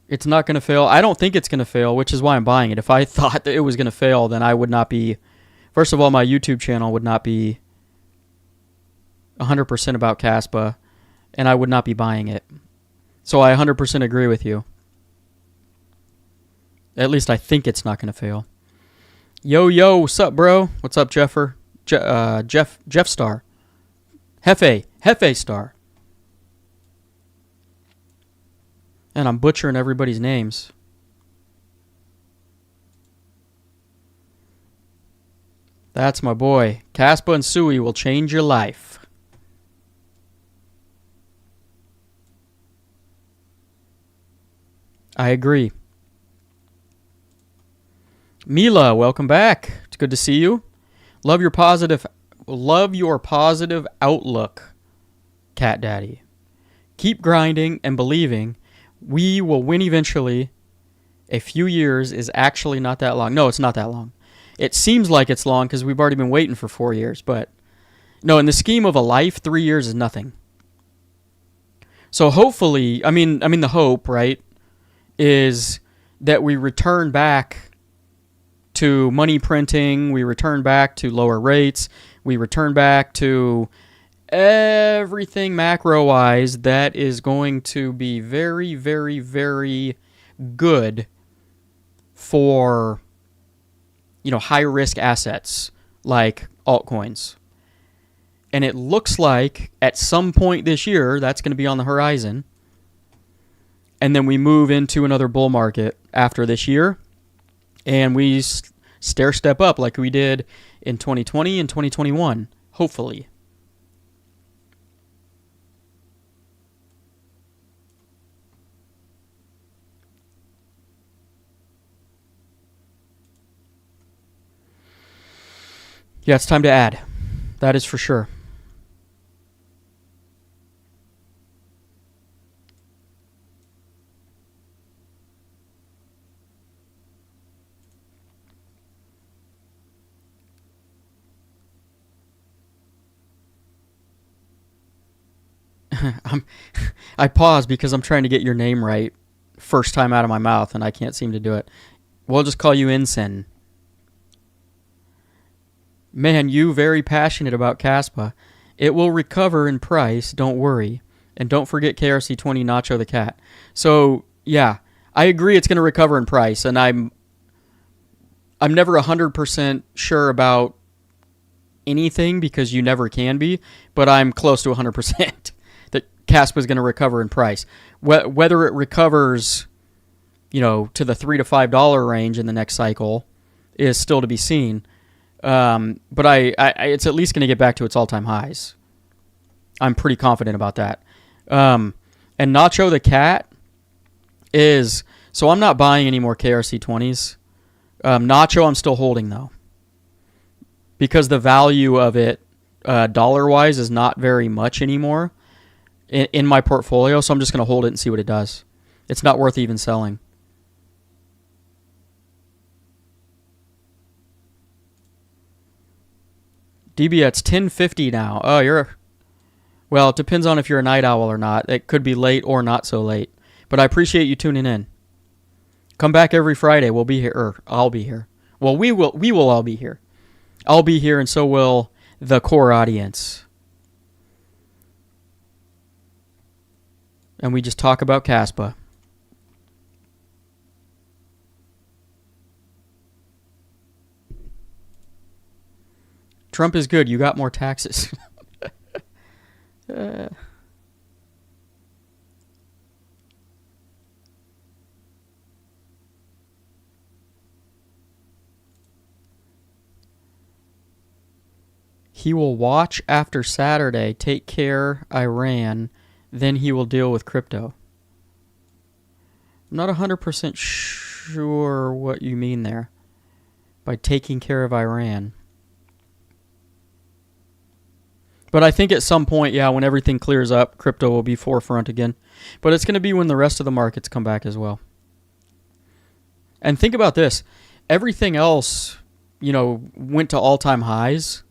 It's not going to fail. I don't think it's going to fail, which is why I'm buying it. If I thought that it was going to fail, then I would not be... First of all, my YouTube channel would not be 100% about Caspa, and I would not be buying it. So I 100% agree with you. At least I think it's not going to fail. Yo, what's up, bro? What's up, Jeff Star? Hefe Star. And I'm butchering everybody's names. That's my boy. Caspa and Sui will change your life. I agree. Mila, welcome back. It's good to see you. Love your positive outlook, Cat Daddy. Keep grinding and believing. We will win eventually. A few years is actually not that long. No, it's not that long. It seems like it's long because we've already been waiting for 4 years. But no, in the scheme of a life, 3 years is nothing. So hopefully, I mean, the hope, right, is that we return back to money printing, we return back to lower rates, we return back to everything macro-wise that is going to be very, very, very good for, high-risk assets like altcoins. And it looks like at some point this year, that's going to be on the horizon. And then we move into another bull market after this year. And we stair step up like we did in 2020 and 2021, hopefully. Yeah, it's time to add. That is for sure. I pause because I'm trying to get your name right first time out of my mouth, and I can't seem to do it. We'll just call you Ensign. Man, you very passionate about Caspa. It will recover in price, don't worry. And don't forget KRC20 Nacho the Cat. So, yeah, I agree it's going to recover in price, and I'm never 100% sure about anything because you never can be, but I'm close to 100% that Caspa is going to recover in price. Whether it recovers, to the $3 to $5 range in the next cycle is still to be seen. But it's at least going to get back to its all-time highs. I'm pretty confident about that. And Nacho the Cat is... So I'm not buying any more KRC20s. Nacho I'm still holding, though. Because the value of it, dollar-wise, is not very much anymore in my portfolio, so I'm just going to hold it and see what it does. It's not worth even selling. DB, it's 10:50 now. Oh, well, it depends on if you're a night owl or not. It could be late or not so late. But I appreciate you tuning in. Come back every Friday. We'll be here. Or I'll be here. Well, we will all be here. I'll be here, and so will the core audience. And we just talk about Caspa. Trump is good. You got more taxes. He will watch after Saturday. Take care, Iran. Then he will deal with crypto. I'm not 100% sure what you mean there by taking care of Iran. But I think at some point, yeah, when everything clears up, crypto will be forefront again. But it's going to be when the rest of the markets come back as well. And think about this. Everything else, went to all-time highs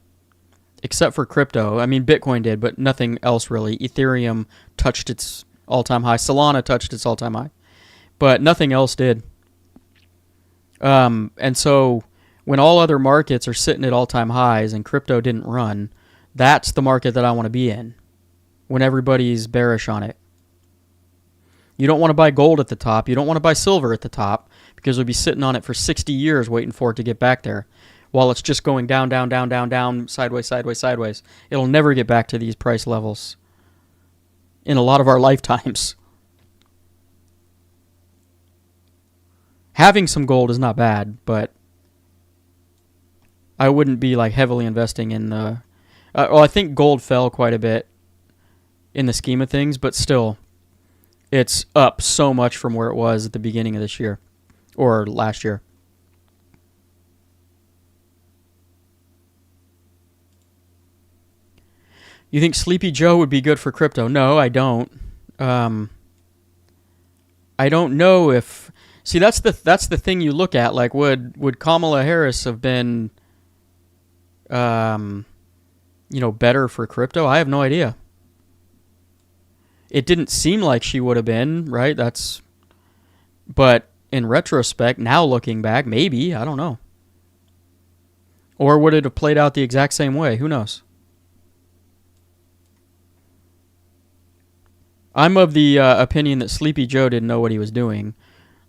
except for crypto. I mean, Bitcoin did, but nothing else really. Ethereum touched its all-time high. Solana touched its all-time high. But nothing else did. And so when all other markets are sitting at all-time highs and crypto didn't run, that's the market that I want to be in when everybody's bearish on it. You don't want to buy gold at the top. You don't want to buy silver at the top because you'll be sitting on it for 60 years waiting for it to get back there while it's just going down, down, down, down, down, sideways, sideways, sideways. It'll never get back to these price levels in a lot of our lifetimes. Having some gold is not bad, but I wouldn't be heavily investing in the... I think gold fell quite a bit in the scheme of things, but still, it's up so much from where it was at the beginning of this year or last year. You think Sleepy Joe would be good for crypto? No, I don't. I don't know if... See, that's the thing you look at. Would Kamala Harris have been... better for crypto? I have no idea. It didn't seem like she would have been, right? But in retrospect, now looking back, maybe, I don't know. Or would it have played out the exact same way? Who knows? I'm of the opinion that Sleepy Joe didn't know what he was doing,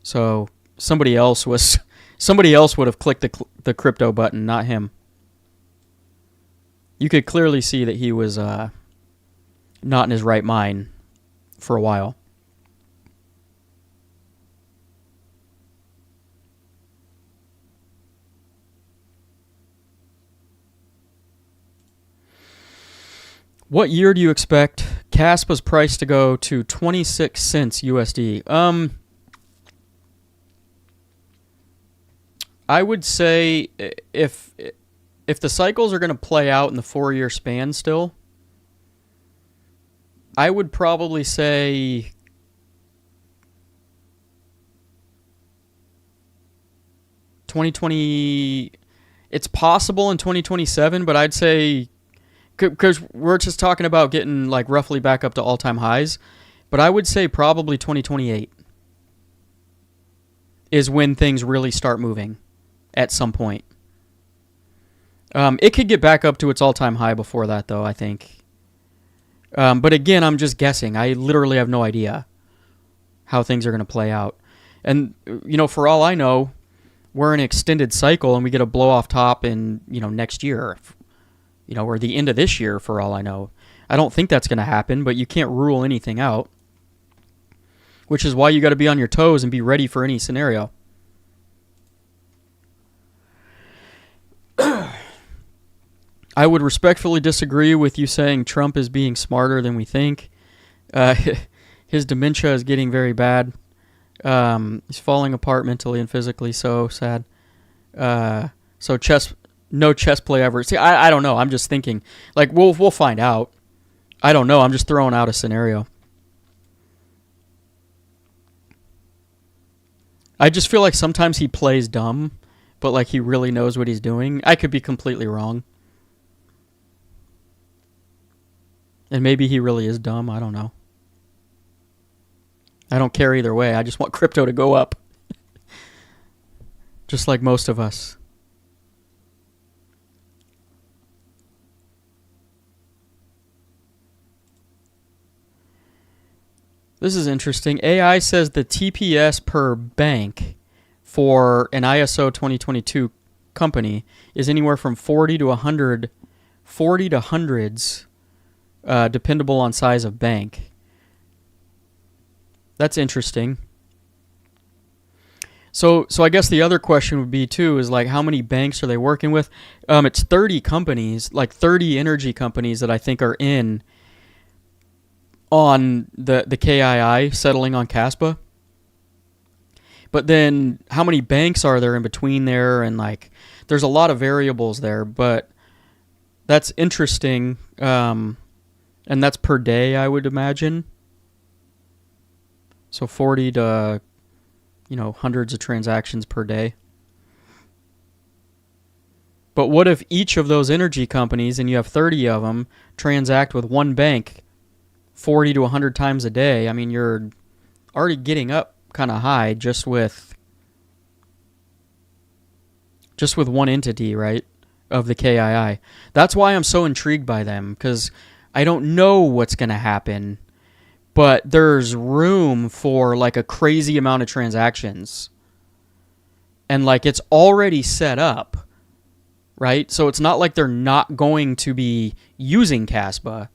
so somebody else would have clicked the crypto button, not him. You could clearly see that he was not in his right mind for a while. What year do you expect Caspa's price to go to 26 cents USD? I would say if the cycles are going to play out in the 4-year span still, I would probably say 2020. It's possible in 2027, but I'd say, because we're just talking about getting like roughly back up to all-time highs, but I would say probably 2028 is when things really start moving at some point. It could get back up to its all-time high before that, though, I think. But again, I'm just guessing. I literally have no idea how things are going to play out. And, for all I know, we're in an extended cycle and we get a blow-off top in, next year. Or the end of this year, for all I know. I don't think that's going to happen, but you can't rule anything out. Which is why you got to be on your toes and be ready for any scenario. I would respectfully disagree with you saying Trump is being smarter than we think. His dementia is getting very bad. He's falling apart mentally and physically. So sad. So no chess play ever. See, I don't know. I'm just thinking. Like, we'll find out. I don't know. I'm just throwing out a scenario. I just feel like sometimes he plays dumb, but like he really knows what he's doing. I could be completely wrong. And maybe he really is dumb. I don't know. I don't care either way. I just want crypto to go up. Just like most of us. This is interesting. AI says the TPS per bank for an ISO 2022 company is anywhere from 40 to 100, 40 to hundreds, dependable on size of bank. That's interesting. So I guess the other question would be too is like how many banks are they working with? It's 30 companies, like 30 energy companies that I think are in on the KII settling on Caspa. But then how many banks are there in between there? And like there's a lot of variables there, but that's interesting. And that's per day, I would imagine. So 40 to, hundreds of transactions per day. But what if each of those energy companies, and you have 30 of them, transact with one bank 40 to 100 times a day? I mean, you're already getting up kind of high just with one entity, right, of the KII. That's why I'm so intrigued by them, because I don't know what's going to happen, but there's room for like a crazy amount of transactions. And like it's already set up, right? So it's not like they're not going to be using Caspa.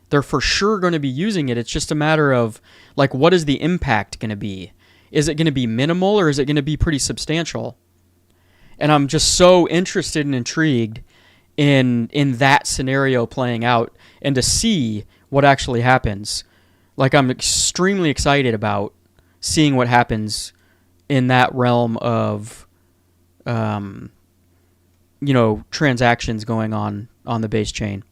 They're for sure going to be using it. It's just a matter of like, what is the impact going to be? Is it going to be minimal or is it going to be pretty substantial? And I'm just so interested and intrigued in that scenario playing out and to see what actually happens. Like I'm extremely excited about seeing what happens in that realm of, transactions going on the base chain.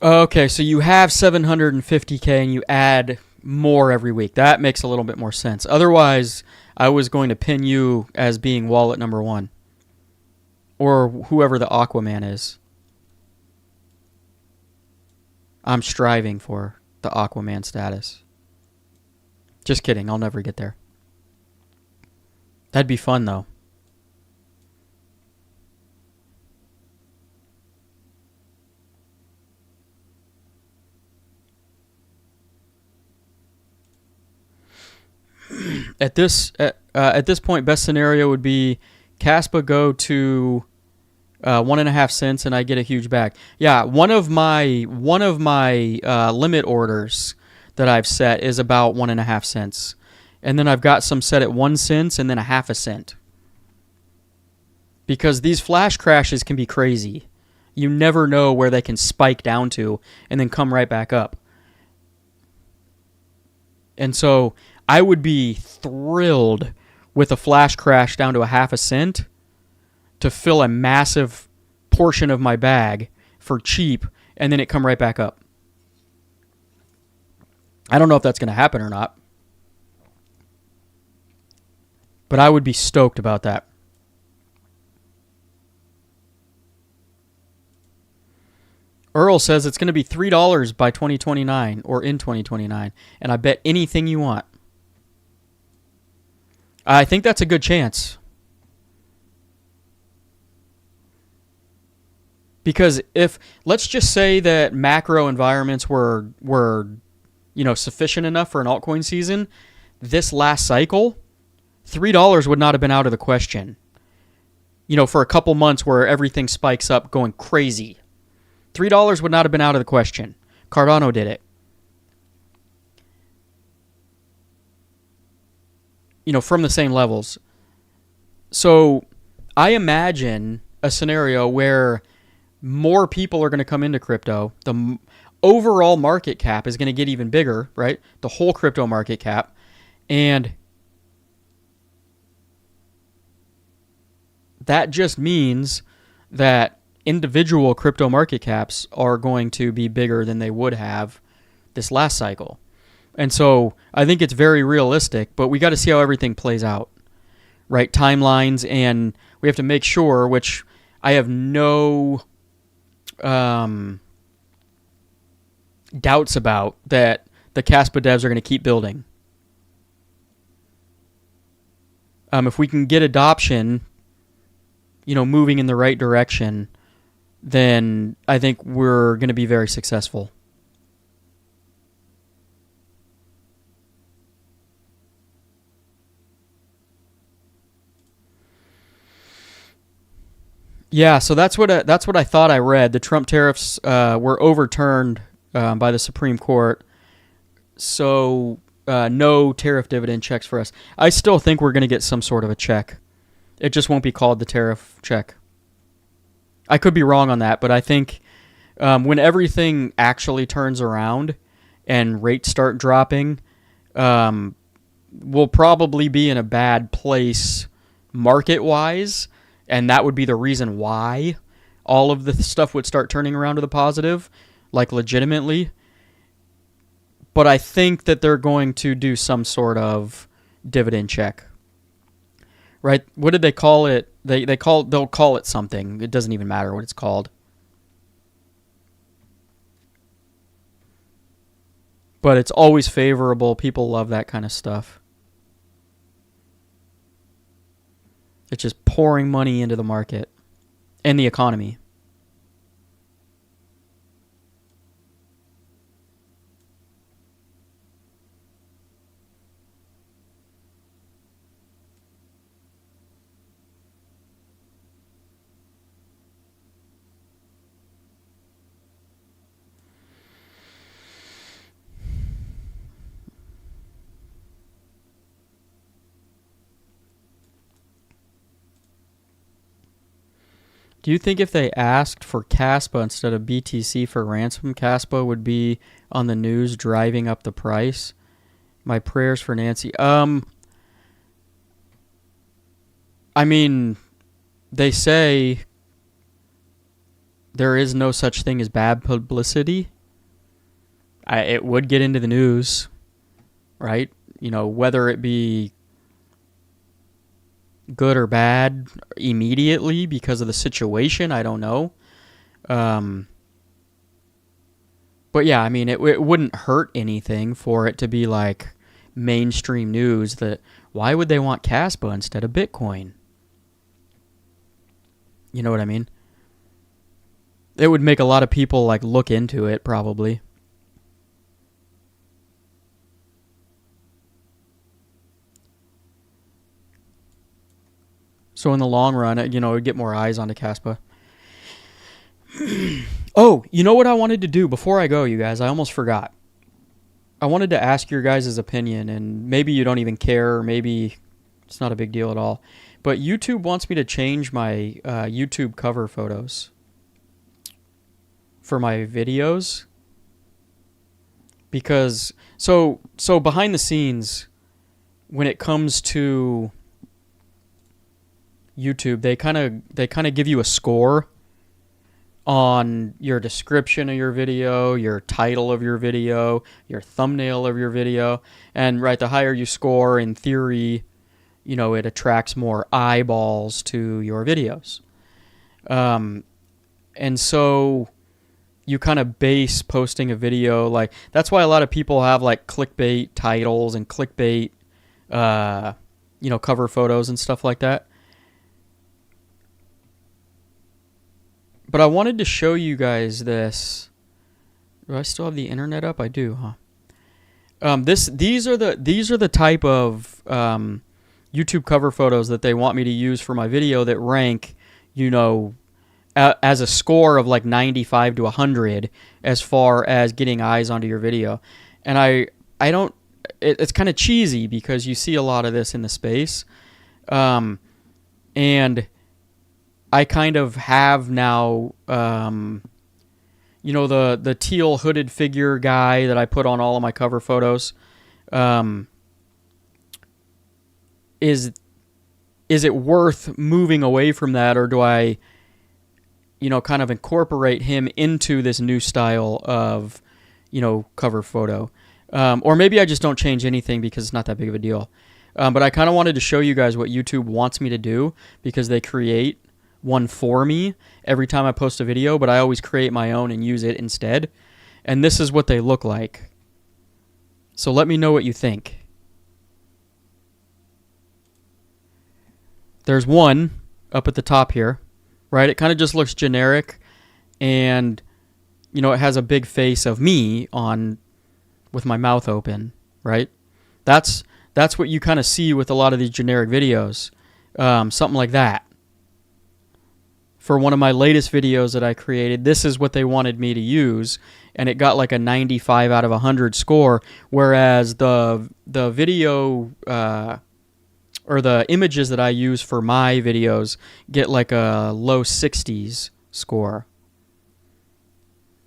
Okay, so you have 750K and you add more every week. That makes a little bit more sense. Otherwise, I was going to pin you as being wallet number one. or whoever the Aquaman is. I'm striving for the Aquaman status. Just kidding. I'll never get there. That'd be fun, though. At this point, best scenario would be Caspa go to 1.5 cents, and I get a huge bag. Yeah, one of my limit orders that I've set is about 1.5 cents, and then I've got some set at 1 cent and then a half a cent. Because these flash crashes can be crazy. You never know where they can spike down to and then come right back up. And so I would be thrilled with a flash crash down to a half a cent to fill a massive portion of my bag for cheap and then it come right back up. I don't know if that's going to happen or not, but I would be stoked about that. Earl says it's going to be $3 by 2029 or in 2029, and I bet anything you want. I think that's a good chance. Because if, let's just say that macro environments were sufficient enough for an altcoin season, this last cycle, $3 would not have been out of the question. For a couple months where everything spikes up going crazy. $3 would not have been out of the question. Cardano did it. From the same levels. So I imagine a scenario where more people are going to come into crypto. The overall market cap is going to get even bigger, right? The whole crypto market cap. And that just means that individual crypto market caps are going to be bigger than they would have this last cycle. And so I think it's very realistic, but we got to see how everything plays out, right? Timelines, and we have to make sure, which I have no doubts about, that the Caspa devs are going to keep building. If we can get adoption, moving in the right direction, then I think we're going to be very successful. Yeah, so that's what I thought I read. The Trump tariffs were overturned by the Supreme Court, so no tariff dividend checks for us. I still think we're going to get some sort of a check. It just won't be called the tariff check. I could be wrong on that, but I think when everything actually turns around and rates start dropping, we'll probably be in a bad place market-wise, and that would be the reason why all of the stuff would start turning around to the positive, like legitimately. But I think that they're going to do some sort of dividend check. Right? What did they call it? They'll call it something. It doesn't even matter what it's called. But it's always favorable. People love that kind of stuff. It's just pouring money into the market and the economy. Do you think if they asked for Caspa instead of BTC for ransom, Caspa would be on the news driving up the price? My prayers for Nancy. I mean, they say there is no such thing as bad publicity. It would get into the news, right? Whether it be good or bad immediately because of the situation. I don't know. But yeah, I mean, it wouldn't hurt anything for it to be like mainstream news that why would they want Caspa instead of Bitcoin? You know what I mean? It would make a lot of people like look into it probably. So in the long run, it would get more eyes onto Caspa. Oh, you know what I wanted to do before I go, you guys? I almost forgot. I wanted to ask your guys' opinion, and maybe you don't even care, or maybe it's not a big deal at all. But YouTube wants me to change my YouTube cover photos for my videos. Because, so behind the scenes, when it comes to YouTube, they kind of give you a score on your description of your video, your title of your video, your thumbnail of your video. And right, the higher you score, in theory, it attracts more eyeballs to your videos. And so you kind of base posting a video, like, that's why a lot of people have like clickbait titles and clickbait, cover photos and stuff like that. But I wanted to show you guys this. Do I still have the internet up? I do, huh? These are the type of YouTube cover photos that they want me to use for my video that rank, as a score of like 95 to 100 as far as getting eyes onto your video. And I don't. It's kind of cheesy because you see a lot of this in the space, and I kind of have now, the teal hooded figure guy that I put on all of my cover photos. Is it worth moving away from that, or do I, kind of incorporate him into this new style of, cover photo? Or maybe I just don't change anything because it's not that big of a deal. But I kind of wanted to show you guys what YouTube wants me to do, because they create one for me every time I post a video, but I always create my own and use it instead. And this is what they look like. So let me know what you think. There's one up at the top here, right? It kind of just looks generic, and it has a big face of me on with my mouth open, right? That's what you kind of see with a lot of these generic videos. Something like that. For one of my latest videos that I created, this is what they wanted me to use, and it got like a 95 out of 100 score, whereas the video or the images that I use for my videos get like a low 60s score.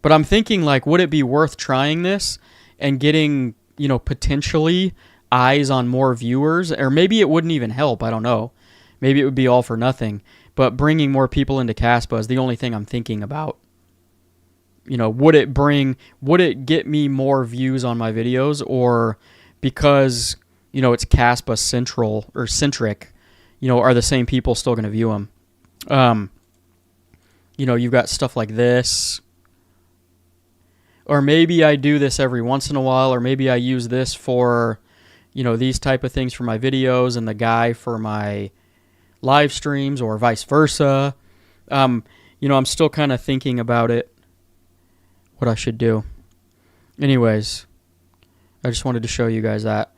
But I'm thinking, like, would it be worth trying this and getting, potentially eyes on more viewers? Or maybe it wouldn't even help, I don't know. Maybe it would be all for nothing. But bringing more people into Caspa is the only thing I'm thinking about. Would it get me more views on my videos, or because, it's Caspa central or centric, are the same people still going to view them? You've got stuff like this. Or maybe I do this every once in a while, or maybe I use this for, these type of things for my videos and the guy for my live streams, or vice versa. I'm still kind of thinking about it, what I should do. Anyways, I just wanted to show you guys that,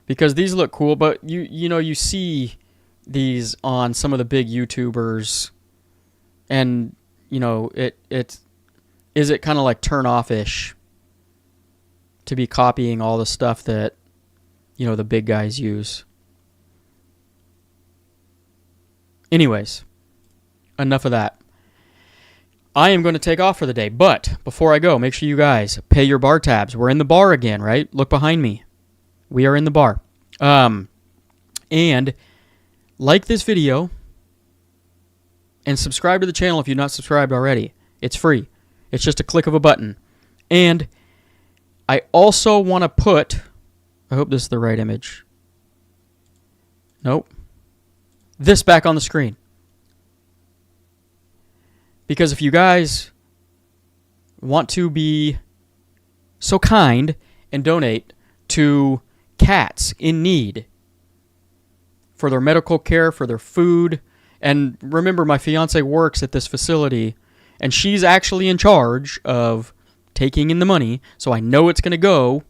because these look cool, but you see these on some of the big YouTubers, and is it kind of like turn off-ish to be copying all the stuff that the big guys use? Anyways, enough of that. I am going to take off for the day, but before I go, make sure you guys pay your bar tabs. We're in the bar again, right? Look behind me. We are in the bar. And like this video and subscribe to the channel if you're not subscribed already. It's free. It's just a click of a button. And I also want to put, I hope this is the right image. Nope. this back on the screen. Because if you guys want to be so kind and donate to cats in need for their medical care, for their food, and remember, my fiance works at this facility, and she's actually in charge of taking in the money, so I know it's going to go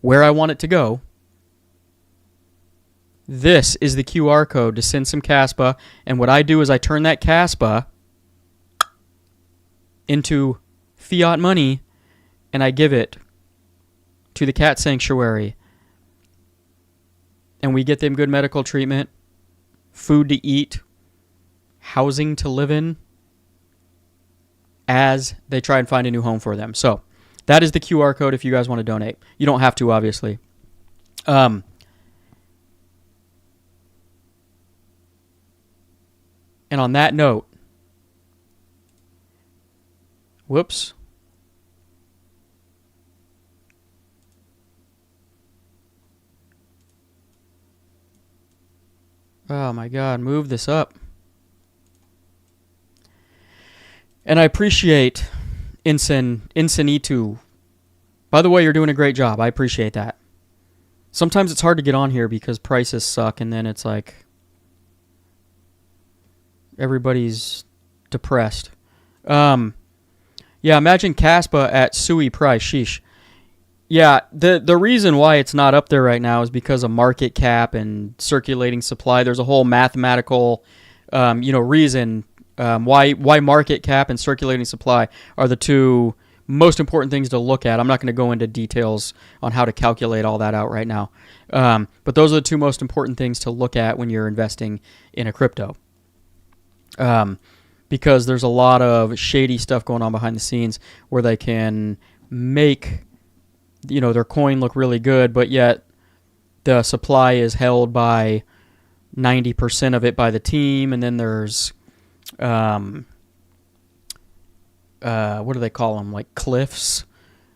where I want it to go. This is the QR code to send some Caspa, and what I do is I turn that Caspa into fiat money, and I give it to the cat sanctuary, and we get them good medical treatment, food to eat, housing to live in, as they try and find a new home for them. So that is the QR code if you guys want to donate. You don't have to, obviously. And on that note, whoops. Oh my God, move this up. And I appreciate Insanitu. By the way, you're doing a great job. I appreciate that. Sometimes it's hard to get on here because prices suck, and then it's like everybody's depressed. Yeah, imagine Caspa at Sui price. Sheesh. Yeah, the reason why it's not up there right now is because of market cap and circulating supply. There's a whole mathematical, reason why market cap and circulating supply are the two most important things to look at. I'm not going to go into details on how to calculate all that out right now, but those are the two most important things to look at when you're investing in a crypto. Because there's a lot of shady stuff going on behind the scenes where they can make their coin look really good, but yet the supply is held by 90% of it by the team, and then there's what do they call them? Like cliffs,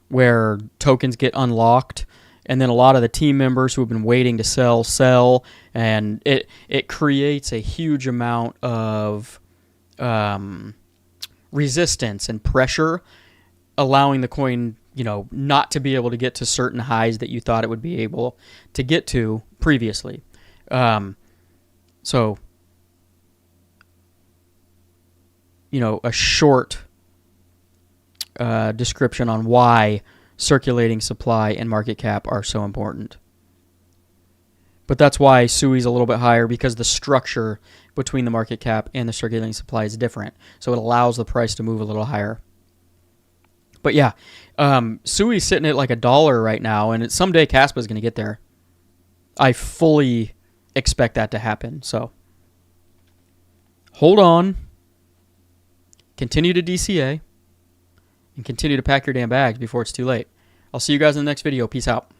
where tokens get unlocked, and then a lot of the team members who have been waiting to sell, and it creates a huge amount of resistance and pressure, allowing the coin not to be able to get to certain highs that you thought it would be able to get to previously. So, a short description on why circulating supply and market cap are so important. But that's why SUI's a little bit higher, because the structure between the market cap and the circulating supply is different. So it allows the price to move a little higher. But yeah, SUI's sitting at like $1 right now, and someday Caspa is going to get there. I fully expect that to happen. So hold on, continue to DCA, and continue to pack your damn bags before it's too late. I'll see you guys in the next video. Peace out.